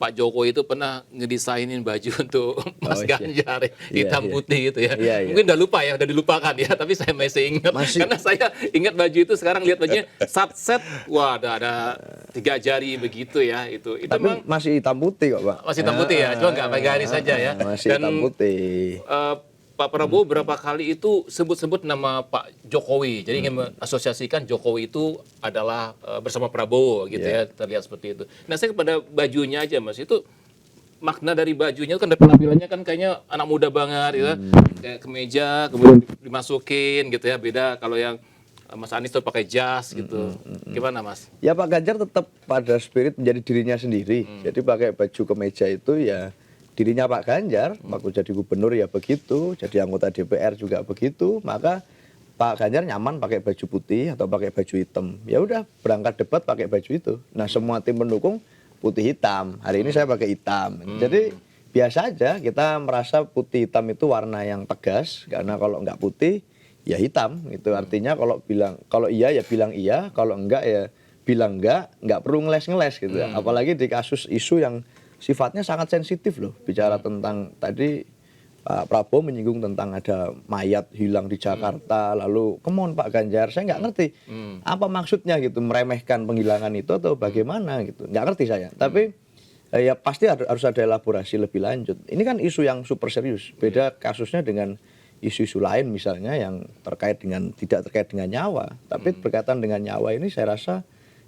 Pak Jokowi itu pernah ngedesainin baju untuk Mas iya. Ganjar, Iya, hitam iya. putih gitu ya. Iya, iya. Mungkin udah lupa ya, udah dilupakan ya, tapi saya masih ingat. Karena saya ingat baju itu, sekarang lihat bajunya set, wah ada 3 jari begitu ya. Itu Tapi memang masih hitam putih kok Pak. masih hitam putih ya, cuma nggak pakai garis saja ya. Masih Dan hitam putih. Pak Prabowo berapa kali itu sebut-sebut nama Pak Jokowi. Jadi ingin mengasosiasikan Jokowi itu adalah bersama Prabowo gitu ya, terlihat seperti itu. Nah, saya kepada bajunya aja Mas, itu makna dari bajunya kan, dari penampilannya kan kayaknya anak muda banget gitu. Kayak kemeja kemudian dimasukin gitu ya. Beda kalau yang Mas Anies tuh pakai jas gitu. Gimana Mas? Ya Pak Ganjar tetap pada spirit menjadi dirinya sendiri. Jadi pakai baju kemeja itu ya dirinya Pak Ganjar. Waktu jadi gubernur ya begitu, jadi anggota DPR juga begitu. Maka Pak Ganjar nyaman pakai baju putih atau pakai baju hitam. Ya udah, berangkat debat pakai baju itu. Nah, semua tim pendukung putih hitam. Hari ini saya pakai hitam. Jadi biasa aja, kita merasa putih hitam itu warna yang tegas, karena kalau nggak putih ya hitam gitu. Artinya kalau iya ya bilang iya, kalau enggak ya bilang enggak perlu ngeles-ngeles gitu. Apalagi di kasus isu yang sifatnya sangat sensitif loh, bicara tentang tadi Pak Prabowo menyinggung tentang ada mayat hilang di Jakarta, lalu come on Pak Ganjar, saya nggak ngerti apa maksudnya gitu, meremehkan penghilangan itu atau bagaimana gitu, nggak ngerti saya. Tapi ya pasti harus ada elaborasi lebih lanjut. Ini kan isu yang super serius, beda kasusnya dengan isu-isu lain misalnya yang tidak terkait dengan nyawa, tapi berkaitan dengan nyawa ini saya rasa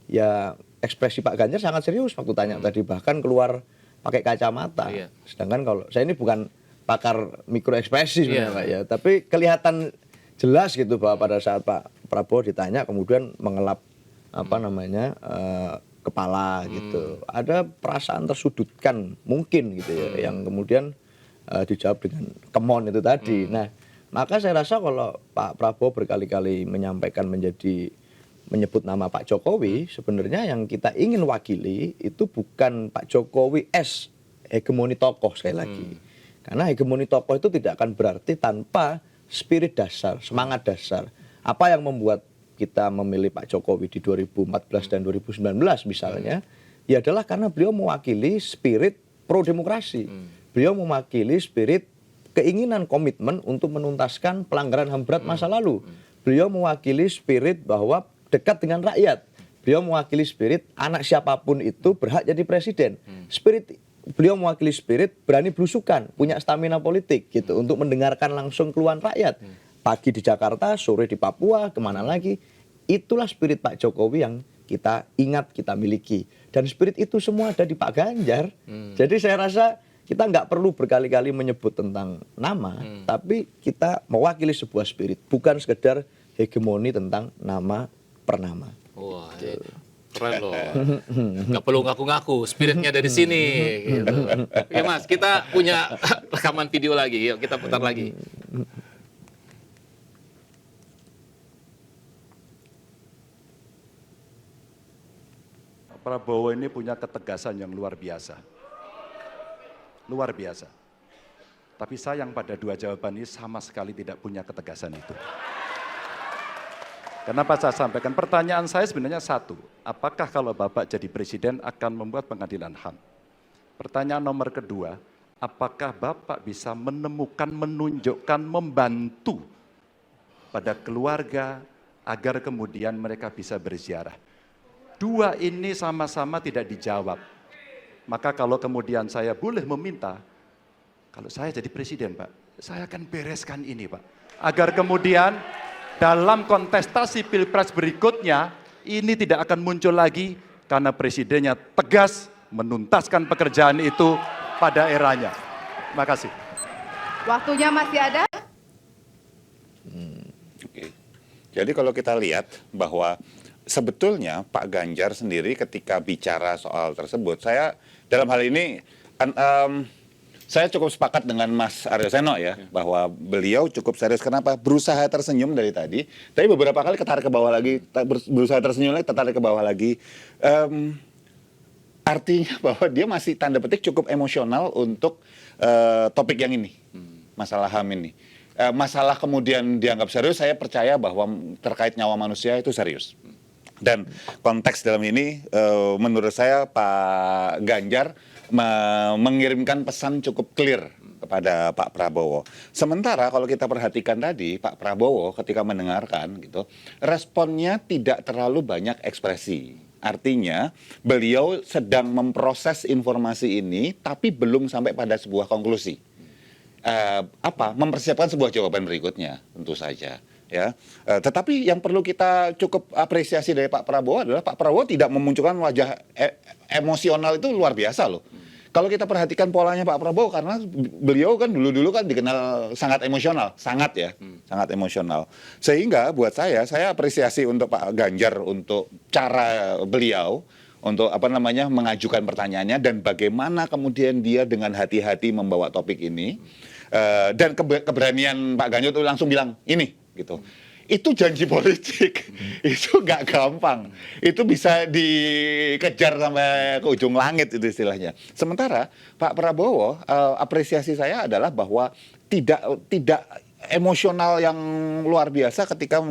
ya ekspresi Pak Ganjar sangat serius waktu tanya tadi, bahkan keluar pakai kacamata. Sedangkan kalau saya ini bukan pakar mikro ekspresi sebenarnya Pak ya, tapi kelihatan jelas gitu bahwa pada saat Pak Prabowo ditanya kemudian mengelap kepala gitu. Ada perasaan tersudutkan mungkin gitu ya, yang kemudian dijawab dengan kemon itu tadi. Nah, maka saya rasa kalau Pak Prabowo berkali-kali menyebut nama Pak Jokowi, sebenarnya yang kita ingin wakili itu bukan Pak Jokowi hegemoni tokoh sekali lagi. Karena hegemoni tokoh itu tidak akan berarti tanpa spirit dasar, semangat dasar. Apa yang membuat kita memilih Pak Jokowi di 2014 dan 2019 misalnya, ya adalah karena beliau mewakili spirit pro-demokrasi. Beliau mewakili spirit keinginan komitmen untuk menuntaskan pelanggaran HAM berat masa lalu. Beliau mewakili spirit bahwa dekat dengan rakyat. Beliau mewakili spirit anak siapapun itu berhak jadi presiden. Beliau mewakili spirit berani belusukan, punya stamina politik gitu untuk mendengarkan langsung keluhan rakyat. Pagi di Jakarta, sore di Papua, kemana lagi. Itulah spirit Pak Jokowi yang kita ingat, kita miliki. Dan spirit itu semua ada di Pak Ganjar. Jadi saya rasa kita nggak perlu berkali-kali menyebut tentang nama, tapi kita mewakili sebuah spirit, bukan sekedar hegemoni tentang nama per nama. Wah, keren loh. Nggak perlu ngaku-ngaku, spiritnya dari sini. Gitu. Oke Mas, kita punya rekaman video lagi, yuk kita putar lagi. Prabowo ini punya ketegasan yang luar biasa. Luar biasa. Tapi sayang pada dua jawaban ini sama sekali tidak punya ketegasan itu. Kenapa saya sampaikan? Pertanyaan saya sebenarnya satu. Apakah kalau Bapak jadi presiden akan membuat pengadilan HAM? Pertanyaan nomor kedua, apakah Bapak bisa menemukan, menunjukkan, membantu pada keluarga agar kemudian mereka bisa berziarah? Dua ini sama-sama tidak dijawab. Maka kalau kemudian saya boleh meminta, kalau saya jadi presiden Pak, saya akan bereskan ini Pak. Agar kemudian dalam kontestasi pilpres berikutnya, ini tidak akan muncul lagi karena presidennya tegas menuntaskan pekerjaan itu pada eranya. Terima kasih. Waktunya masih ada. Oke. Jadi kalau kita lihat bahwa sebetulnya Pak Ganjar sendiri ketika bicara soal tersebut, saya dalam hal ini saya cukup sepakat dengan Mas Aryo Seno ya, bahwa beliau cukup serius. Kenapa? Berusaha tersenyum dari tadi, tapi beberapa kali ketarik ke bawah lagi, berusaha tersenyum lagi, tertarik ke bawah lagi. Artinya bahwa dia masih tanda petik cukup emosional untuk topik yang ini, masalah HAM ini. Masalah kemudian dianggap serius, saya percaya bahwa terkait nyawa manusia itu serius. Dan konteks dalam ini menurut saya Pak Ganjar mengirimkan pesan cukup clear kepada Pak Prabowo. Sementara kalau kita perhatikan tadi Pak Prabowo ketika mendengarkan gitu, responnya tidak terlalu banyak ekspresi. Artinya beliau sedang memproses informasi ini tapi belum sampai pada sebuah konklusi. Mempersiapkan sebuah jawaban berikutnya tentu saja. Ya, tetapi yang perlu kita cukup apresiasi dari Pak Prabowo adalah Pak Prabowo tidak memunculkan wajah emosional itu luar biasa loh. Kalau kita perhatikan polanya Pak Prabowo, karena beliau kan dulu-dulu kan dikenal sangat emosional, sangat ya, sangat emosional. Sehingga buat saya apresiasi untuk Pak Ganjar untuk cara beliau untuk mengajukan pertanyaannya dan bagaimana kemudian dia dengan hati-hati membawa topik ini dan keberanian Pak Ganjar itu langsung bilang ini. Gitu. Itu janji politik, itu nggak gampang, itu bisa dikejar sampai ke ujung langit itu istilahnya. Sementara Pak Prabowo, apresiasi saya adalah bahwa tidak emosional yang luar biasa ketika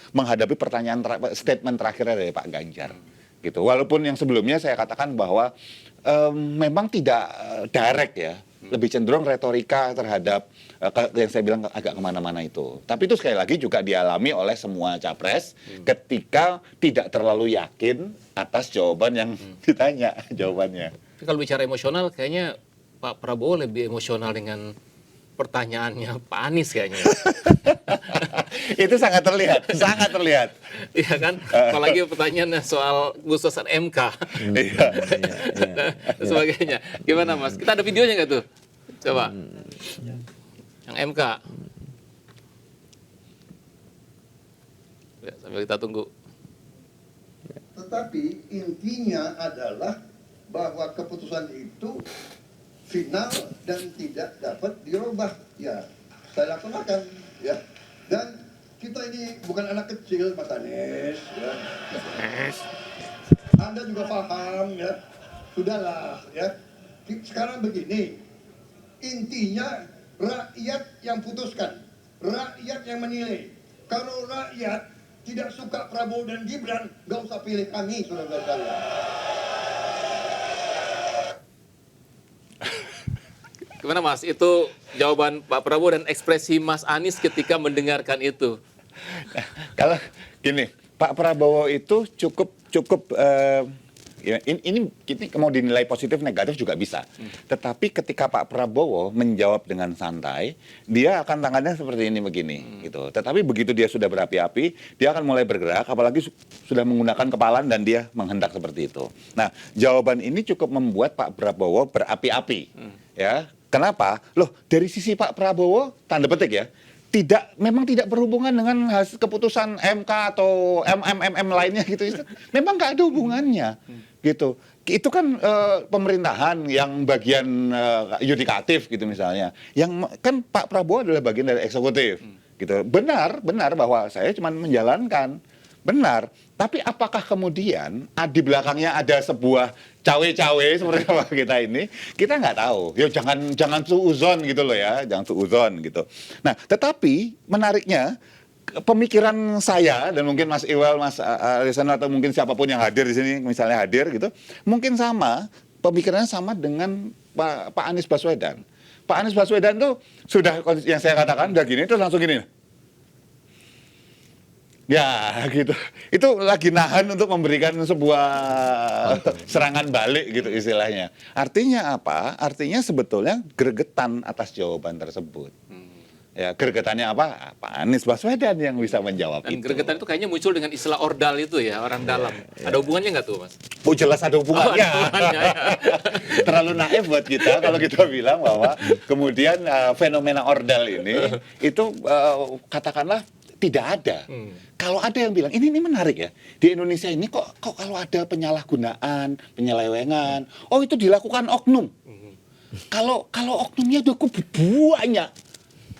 menghadapi pertanyaan statement terakhir dari Pak Ganjar. Gitu. Walaupun yang sebelumnya saya katakan bahwa memang tidak direct ya, lebih cenderung retorika terhadap yang saya bilang agak kemana-mana itu. Tapi itu sekali lagi juga dialami oleh semua capres ketika tidak terlalu yakin atas jawaban yang ditanya jawabannya. Tapi kalau bicara emosional, kayaknya Pak Prabowo lebih emosional dengan pertanyaannya Pak Anies kayaknya. Itu sangat terlihat, sangat terlihat. Iya kan? Apalagi pertanyaannya soal keputusan MK. Dan sebagainya. Gimana Mas? Kita ada videonya nggak tuh? Coba. Yang MK. Ya, sambil kita tunggu. Tetapi intinya adalah bahwa keputusan itu final dan tidak dapat dirubah. Ya, saya laksanakan. Ya, dan kita ini bukan anak kecil, Mas Anies. Ya. Anda juga paham, ya. Sudahlah, ya. Sekarang begini, intinya rakyat yang putuskan, rakyat yang menilai. Kalau rakyat tidak suka Prabowo dan Gibran, nggak usah pilih kami, saudara-saudara. Gimana Mas? Itu jawaban Pak Prabowo dan ekspresi Mas Anies ketika mendengarkan itu. Kalau gini, Pak Prabowo itu cukup ini mau dinilai positif negatif juga bisa. Tetapi ketika Pak Prabowo menjawab dengan santai, dia akan tangannya seperti ini begini gitu. Tetapi begitu dia sudah berapi-api, dia akan mulai bergerak, apalagi sudah menggunakan kepalan dan dia menghentak seperti itu. Nah, jawaban ini cukup membuat Pak Prabowo berapi-api. Ya. Kenapa? Loh, dari sisi Pak Prabowo, tanda petik ya, memang tidak berhubungan dengan hasil keputusan MK atau lainnya gitu. Memang nggak ada hubungannya gitu. Itu kan pemerintahan yang bagian yudikatif gitu misalnya. Yang kan Pak Prabowo adalah bagian dari eksekutif gitu. Benar bahwa saya cuma menjalankan. Benar. Tapi apakah kemudian di belakangnya ada sebuah cawe-cawe seperti apa kita ini? Kita nggak tahu. Ya jangan suuzon gitu loh ya, jangan suuzon gitu. Nah, tetapi menariknya pemikiran saya dan mungkin Mas Iwel, Mas Arisana atau mungkin siapapun yang hadir di sini misalnya hadir gitu, mungkin sama pemikirannya sama dengan Pak Anies Baswedan. Pak Anies Baswedan tuh sudah yang saya katakan udah gini terus langsung gini. Ya gitu, itu lagi nahan untuk memberikan sebuah serangan balik gitu istilahnya. Artinya apa? Artinya sebetulnya gregetan atas jawaban tersebut. Ya, gregetannya apa? Pak Anies Baswedan yang bisa menjawab Dan itu. gregetan itu kayaknya muncul dengan istilah ordal itu ya, orang dalam. Ada hubungannya nggak tuh, Mas? Oh, jelas ada hubungannya. ada hubungannya, ya. Terlalu naif buat kita kalau kita bilang bahwa kemudian fenomena ordal ini itu katakanlah tidak ada. Kalau ada yang bilang ini menarik ya, di Indonesia ini kok kalau ada penyalahgunaan, penyelewengan, oh itu dilakukan oknum. Kalau oknumnya udah banyak.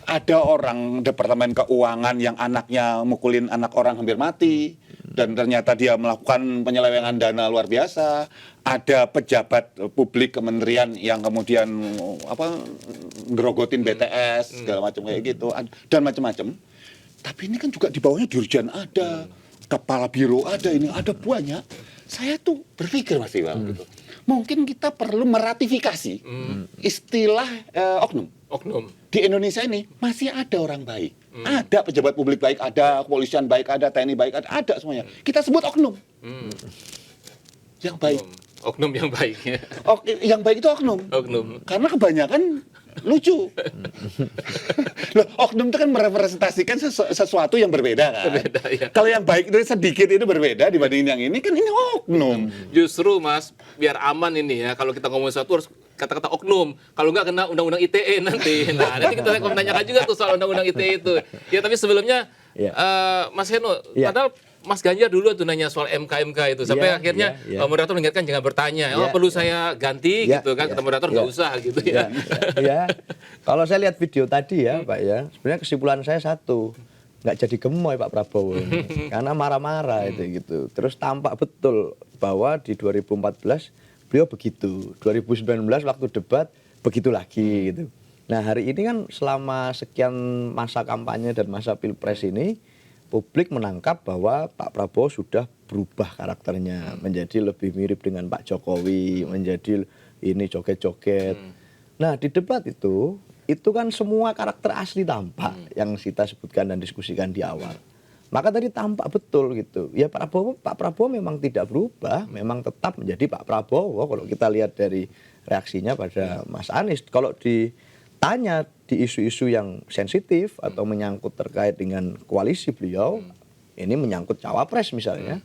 Ada orang Departemen Keuangan yang anaknya mukulin anak orang hampir mati dan ternyata dia melakukan penyelewengan dana luar biasa. Ada pejabat publik kementerian yang kemudian ngerogotin BTS segala macam kayak gitu dan macam-macam. Tapi ini kan juga di bawahnya dirjen ada, kepala biro ada, ini ada banyak. Saya tuh berpikir Mas Iwan gitu. Mungkin kita perlu meratifikasi istilah oknum. Di Indonesia ini masih ada orang baik. Ada pejabat publik baik, ada kepolisian baik, ada TNI baik, ada semuanya. Kita sebut oknum. Yang baik. Oknum yang baik. Yang baik itu oknum. Karena kebanyakan lucu. Loh, oknum itu kan merepresentasikan sesuatu yang berbeda kan. Berbeda, ya. Kalau yang baik itu sedikit itu berbeda dibanding yang ini kan ini oknum. Justru Mas, biar aman ini ya, kalau kita ngomong sesuatu harus kata-kata oknum. Kalau nggak kena undang-undang ITE nanti. Nah, nanti kita menanyakan juga tuh soal undang-undang ITE itu. Ya, tapi sebelumnya Mas Heno, padahal Mas Ganjar dulu tuh nanya soal MK itu sampai akhirnya moderator mengingatkan jangan bertanya. Perlu saya ganti gitu kan, kata moderator nggak usah gitu ya. Kalau saya lihat video tadi ya Pak ya, sebenarnya kesimpulan saya satu, nggak jadi gemoy Pak Prabowo ini. Karena marah-marah itu gitu. Terus tampak betul bahwa di 2014 beliau begitu, 2019 waktu debat begitu lagi gitu. Nah hari ini kan selama sekian masa kampanye dan masa pilpres ini, publik menangkap bahwa Pak Prabowo sudah berubah karakternya menjadi lebih mirip dengan Pak Jokowi, menjadi ini joget-joget. Nah di debat itu kan semua karakter asli tampak yang kita sebutkan dan diskusikan di awal. Maka tadi tampak betul gitu. Ya Pak Prabowo memang tidak berubah, memang tetap menjadi Pak Prabowo kalau kita lihat dari reaksinya pada Mas Anies. Kalau ditanya di isu-isu yang sensitif atau menyangkut terkait dengan koalisi beliau, ini menyangkut cawapres misalnya,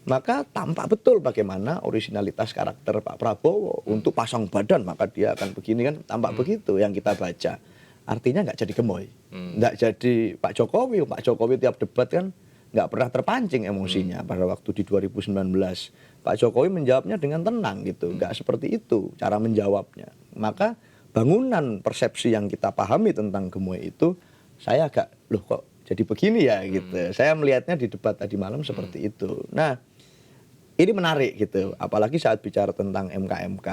maka tampak betul bagaimana originalitas karakter Pak Prabowo untuk pasang badan, maka dia akan begini kan, tampak begitu yang kita baca. Artinya nggak jadi gemoy, nggak jadi Pak Jokowi tiap debat kan nggak pernah terpancing emosinya. Pada waktu di 2019 Pak Jokowi menjawabnya dengan tenang gitu, nggak seperti itu cara menjawabnya. Maka bangunan persepsi yang kita pahami tentang gemoy itu, saya agak loh kok jadi begini ya gitu. Saya melihatnya di debat tadi malam seperti itu. Nah ini menarik gitu, apalagi saat bicara tentang MK.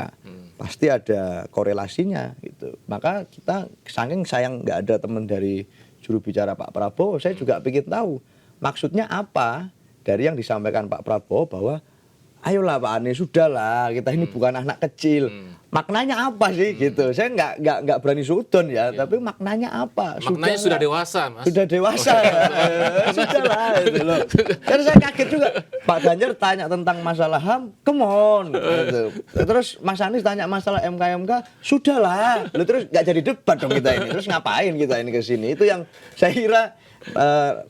Pasti ada korelasinya gitu. Maka kita saking sayang nggak ada teman dari juru bicara Pak Prabowo, saya juga ingin tahu maksudnya apa dari yang disampaikan Pak Prabowo bahwa ayolah Pak Anies, sudahlah kita ini bukan anak kecil. Maknanya apa sih gitu? Saya nggak berani sudon ya, tapi maknanya apa? Maknanya sudah dewasa, Mas. Sudah dewasa, sudahlah gitu loh. Karena saya kaget juga. Pak Ganjar tanya tentang masalah HAM, come on. Gitu. Terus Mas Anies tanya masalah MK, sudahlah. Loh, terus nggak jadi debat dong kita ini. Terus ngapain kita ini ke sini? Itu yang saya kira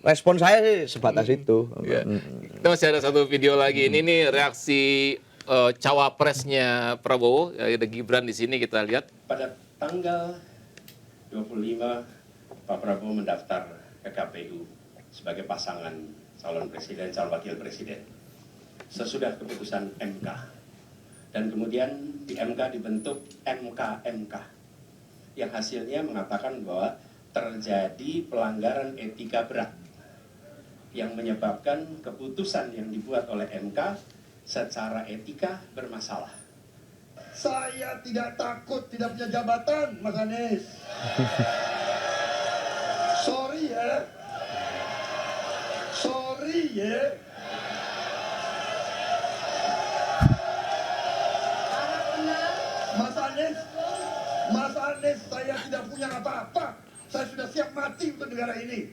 respon saya sih sebatas itu. Kita masih ada satu video lagi. Ini nih reaksi cawapresnya Prabowo, ada Gibran di sini, kita lihat. Pada tanggal 25 Pak Prabowo mendaftar ke KPU sebagai pasangan calon presiden, calon wakil presiden. Sesudah keputusan MK. Dan kemudian di MK dibentuk MK yang hasilnya mengatakan bahwa terjadi pelanggaran etika berat yang menyebabkan keputusan yang dibuat oleh MK secara etika bermasalah. Saya tidak takut tidak punya jabatan, Mas Anies. Sorry ya. Mas Anies, saya tidak punya apa-apa. Saya sudah siap mati untuk negara ini.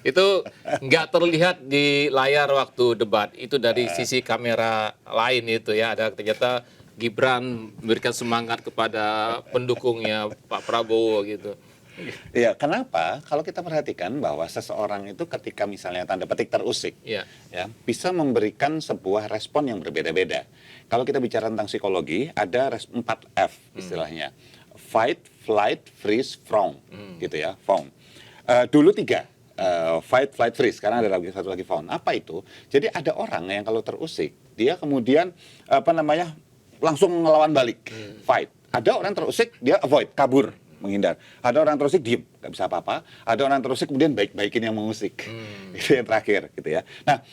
Itu nggak terlihat di layar waktu debat, itu dari sisi kamera lain itu ya, ada ternyata Gibran memberikan semangat kepada pendukungnya Pak Prabowo gitu. Ya, kenapa? Kalau kita perhatikan bahwa seseorang itu ketika misalnya tanda petik terusik, Iya. ya, bisa memberikan sebuah respon yang berbeda-beda. Kalau kita bicara tentang psikologi, ada 4F istilahnya. Fight, flight, freeze, fawn, gitu ya, fawn. Dulu 3. Fight, flight, freeze. Sekarang ada satu lagi fawn. Apa itu? Jadi ada orang yang kalau terusik, dia kemudian langsung ngelawan balik, fight. Ada orang terusik, dia avoid, kabur, menghindar. Ada orang terusik diem, nggak bisa apa-apa. Ada orang terusik kemudian baik-baikin yang mengusik. Itu yang terakhir, gitu ya. Nah,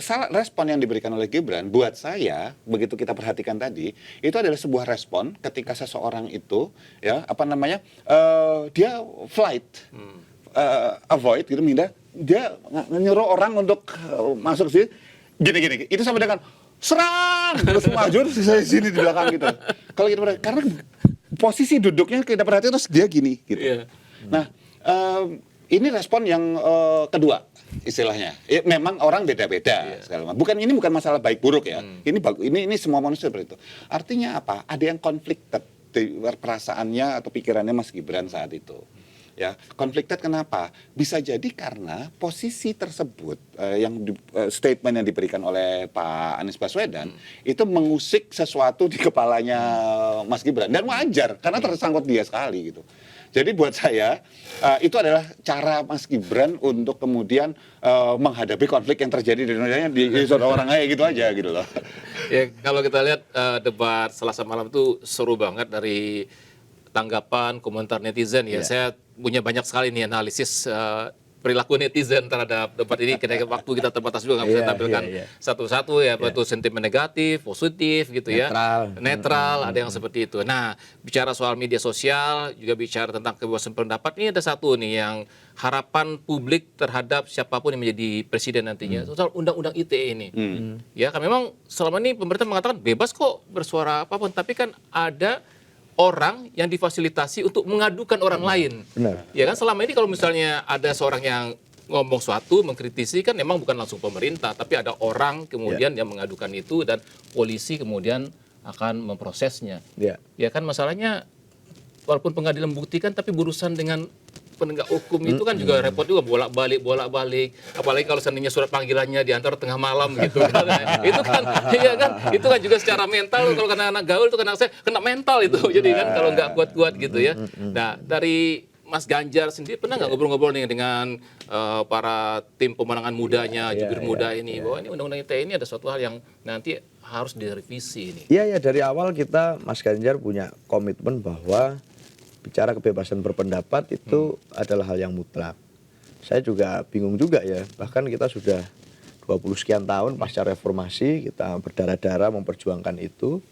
salah respon yang diberikan oleh Gibran, buat saya, begitu kita perhatikan tadi, itu adalah sebuah respon ketika seseorang itu, ya, dia flight. Avoid gitu, menghindar, dia nyuruh orang untuk masuk sini gini itu sampai dengan serang terus maju terus saya sini di belakang gitu. Kalau kita perhatikan, karena posisi duduknya kita perhatikan terus dia gini gitu. Yeah. Nah, ini respon yang kedua istilahnya. Memang orang beda-beda segala macam. Ini bukan masalah baik buruk ya. Ini semua manusia seperti itu. Artinya apa? Ada yang conflicted di perasaannya atau pikirannya Mas Gibran saat itu. Ya, conflicted kenapa? Bisa jadi karena posisi tersebut statement yang diberikan oleh Pak Anies Baswedan itu mengusik sesuatu di kepalanya Mas Gibran, dan wajar karena tersangkut dia sekali gitu. Jadi buat saya itu adalah cara Mas Gibran untuk kemudian menghadapi konflik yang terjadi di Indonesia di seorang kayak gitu aja gitu loh. Ya, kalau kita lihat debat Selasa malam itu seru banget dari tanggapan, komentar netizen ya. Saya punya banyak sekali nih analisis perilaku netizen terhadap debat ini. Karena waktu kita terbatas juga nggak bisa tampilkan satu-satu ya, betul sentimen negatif, positif gitu netral, ada yang seperti itu. Nah, bicara soal media sosial, juga bicara tentang kebebasan pendapat, ini ada satu nih yang harapan publik terhadap siapapun yang menjadi presiden nantinya soal undang-undang ITE ini. Ya kan memang selama ini pemerintah mengatakan bebas kok bersuara apapun, tapi kan ada orang yang difasilitasi untuk mengadukan orang lain. Benar. Ya kan selama ini kalau misalnya ada seorang yang ngomong suatu, mengkritisi kan memang bukan langsung pemerintah, tapi ada orang kemudian yang mengadukan itu dan polisi kemudian akan memprosesnya. Ya kan masalahnya walaupun pengadilan membuktikan tapi berurusan dengan penegak hukum itu kan juga repot juga, bolak-balik. Apalagi kalau seandainya surat panggilannya diantar tengah malam gitu kan. Itu kan iya kan, itu kan juga secara mental kalau kena anak gaul itu kena mental itu. Jadi kan kalau nggak kuat-kuat gitu ya. Nah, dari Mas Ganjar sendiri pernah nggak ngobrol-ngobrol dengan para tim pemenangan mudanya, jubir muda ini bahwa ini undang-undang ITE ini ada suatu hal yang nanti harus direvisi ini. Iya, dari awal kita Mas Ganjar punya komitmen bahwa bicara kebebasan berpendapat itu adalah hal yang mutlak. Saya juga bingung juga ya, bahkan kita sudah 20 sekian tahun pasca reformasi kita berdarah-darah memperjuangkan itu.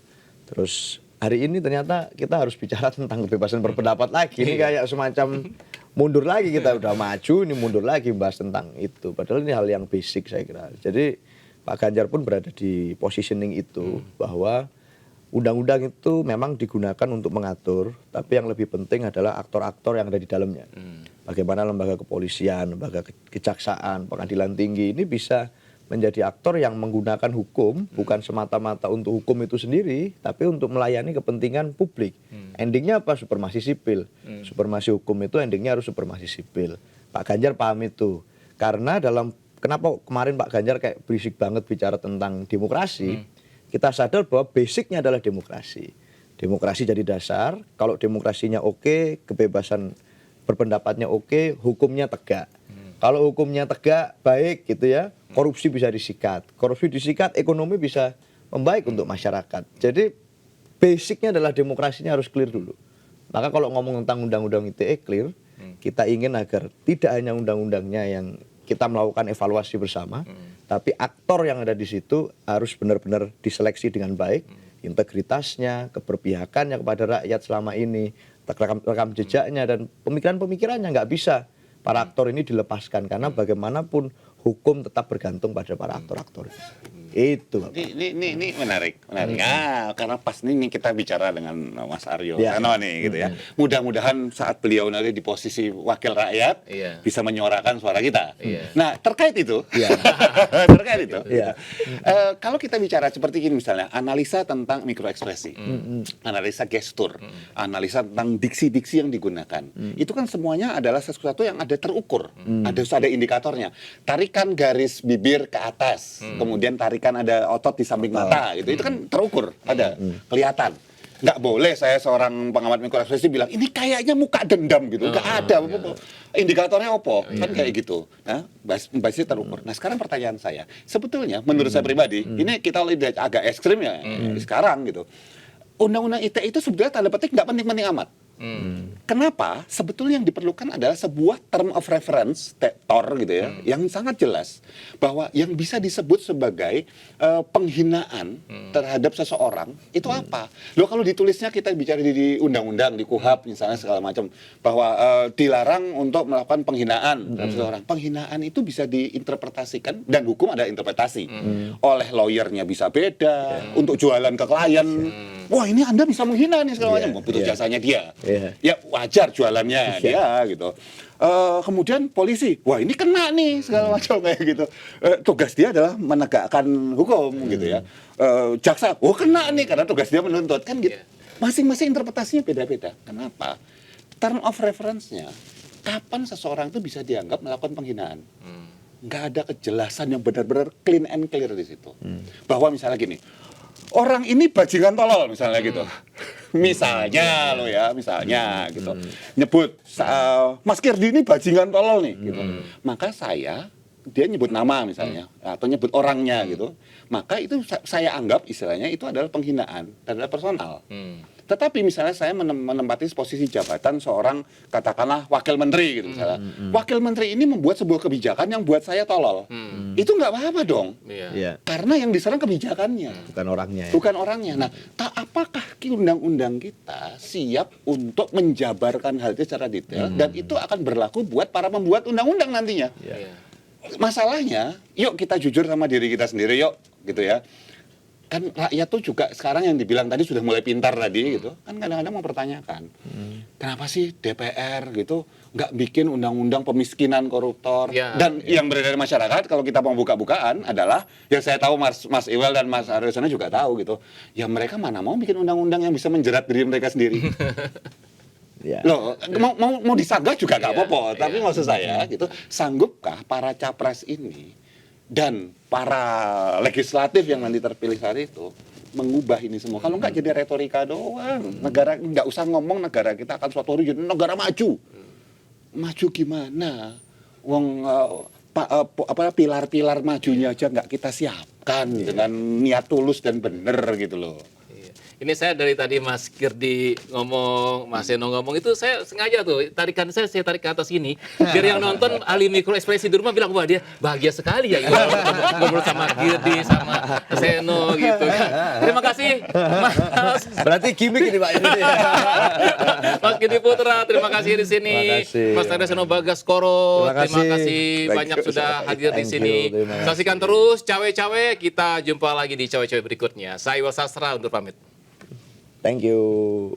Terus hari ini ternyata kita harus bicara tentang kebebasan berpendapat lagi. Ini kayak semacam mundur lagi, kita udah maju, ini mundur lagi membahas tentang itu. Padahal ini hal yang basic saya kira. Jadi Pak Ganjar pun berada di positioning itu bahwa undang-undang itu memang digunakan untuk mengatur, tapi yang lebih penting adalah aktor-aktor yang ada di dalamnya. Bagaimana lembaga kepolisian, lembaga kejaksaan, pengadilan tinggi ini bisa menjadi aktor yang menggunakan hukum bukan semata-mata untuk hukum itu sendiri, tapi untuk melayani kepentingan publik. Endingnya apa? Supremasi sipil. Supremasi hukum itu endingnya harus supremasi sipil. Pak Ganjar paham itu. Karena kenapa kemarin Pak Ganjar kayak berisik banget bicara tentang demokrasi, kita sadar bahwa basicnya adalah demokrasi. Demokrasi jadi dasar, kalau demokrasinya oke, kebebasan berpendapatnya oke, hukumnya tegak. Kalau hukumnya tegak, baik gitu ya, korupsi bisa disikat. Korupsi disikat, ekonomi bisa membaik untuk masyarakat. Jadi basicnya adalah demokrasinya harus clear dulu. Maka kalau ngomong tentang undang-undang ITE clear, kita ingin agar tidak hanya undang-undangnya yang kita melakukan evaluasi bersama, tapi aktor yang ada di situ harus benar-benar diseleksi dengan baik, integritasnya, keberpihakannya kepada rakyat selama ini, rekam jejaknya dan pemikiran-pemikirannya. Nggak bisa para aktor ini dilepaskan karena bagaimanapun hukum tetap bergantung pada para aktor-aktor. Itu. Ini menarik. Ah, karena pas ini kita bicara dengan Mas Aryo Ya. Seno nih gitu ya. Mudah-mudahan saat beliau nanti di posisi wakil rakyat Iya. bisa menyuarakan suara kita. Iya. Nah, terkait itu, Iya. terkait itu. Iya. Kalau kita bicara seperti ini misalnya, analisa tentang mikroekspresi, analisa gestur, analisa tentang diksi-diksi yang digunakan, itu kan semuanya adalah sesuatu yang ada terukur, ada indikatornya. Tarikan garis bibir ke atas, kemudian tarikan ada otot di samping mata, gitu. Itu kan terukur, ada, kelihatan. Nggak boleh saya seorang pengamat mikroekspresi bilang ini kayaknya muka dendam gitu, nggak ada. Indikatornya apa? Kan kayak gitu. Nah, basisnya terukur. Nah, sekarang pertanyaan saya, sebetulnya menurut saya pribadi, ini kita lihat agak ekstrim ya sekarang gitu. Undang-undang ITE itu sebetulnya tanda petik nggak penting-penting amat. Kenapa? Sebetulnya yang diperlukan adalah sebuah term of reference, TOR gitu ya, yang sangat jelas bahwa yang bisa disebut sebagai penghinaan terhadap seseorang itu apa? Loh, kalau ditulisnya kita bicara di undang-undang, di KUHP misalnya segala macam, bahwa dilarang untuk melakukan penghinaan terhadap seseorang. Penghinaan itu bisa diinterpretasikan, dan hukum ada interpretasi. Oleh lawyernya bisa beda, untuk jualan ke klien, wah ini Anda bisa menghina nih segala macam, butuh jasanya dia. Ya wajar jualannya dia gitu. Kemudian polisi, wah ini kena nih segala macam kayak gitu. Tugas dia adalah menegakkan hukum gitu ya. Jaksa, oh kena nih karena tugas dia menuntut kan gitu. Masing-masing interpretasinya beda-beda. Kenapa? Term of reference-nya, kapan seseorang itu bisa dianggap melakukan penghinaan? Nggak ada kejelasan yang benar-benar clean and clear di situ. Bahwa misalnya gini, orang ini bajingan tolol misalnya gitu. Misalnya lo ya, misalnya gitu. Nyebut Mas Kirdi ini bajingan tolol nih gitu. Maka dia nyebut nama misalnya atau nyebut orangnya gitu. Maka itu saya anggap istilahnya itu adalah penghinaan terhadap personal. Tetapi misalnya saya menempati posisi jabatan seorang katakanlah wakil menteri gitu misalnya. Wakil menteri ini membuat sebuah kebijakan yang buat saya tolol. Itu nggak apa-apa dong. Iya. Karena yang diserang kebijakannya. Bukan orangnya. Ya. Bukan orangnya. Nah, apakah undang-undang kita siap untuk menjabarkan hal itu secara detail dan itu akan berlaku buat para pembuat undang-undang nantinya. Masalahnya, yuk kita jujur sama diri kita sendiri yuk gitu ya. Kan rakyat tuh juga sekarang yang dibilang tadi sudah mulai pintar tadi gitu, kan kadang-kadang mempertanyakan kenapa sih DPR gitu nggak bikin undang-undang pemiskinan koruptor dan yang beredar di masyarakat kalau kita mau buka-bukaan adalah yang saya tahu Mas Iwel dan Mas Aryo Seno juga tahu gitu, ya mereka mana mau bikin undang-undang yang bisa menjerat diri mereka sendiri. Loh, mau disagah juga nggak apa-apa, tapi maksud saya gitu, sanggupkah para capres ini dan para legislatif yang nanti terpilih saat itu mengubah ini semua? Kalau nggak jadi retorika doang, negara nggak usah ngomong negara kita akan suatu hari jadi negara maju. Maju gimana? Wong pilar-pilar majunya aja nggak kita siapkan dengan niat tulus dan bener gitu loh. Ini saya dari tadi Mas Kirdi ngomong, Mas Seno ngomong, itu saya sengaja tuh, tarikan saya tarik ke atas ini, biar yang nonton ahli mikroekspresi di rumah bilang, wah dia bahagia sekali ya, ngobrol sama Kirdi, sama Seno gitu. Terima kasih, Mas. Berarti gimmick ini Pak. Mas Kirdi Putra, terima kasih di sini. Mas Aryo Seno Bagaskoro, terima kasih banyak sudah hadir di sini. Saksikan terus Cawe-Cawe, kita jumpa lagi di Cawe-Cawe berikutnya. Saya Iwal Sastra untuk pamit. Thank you.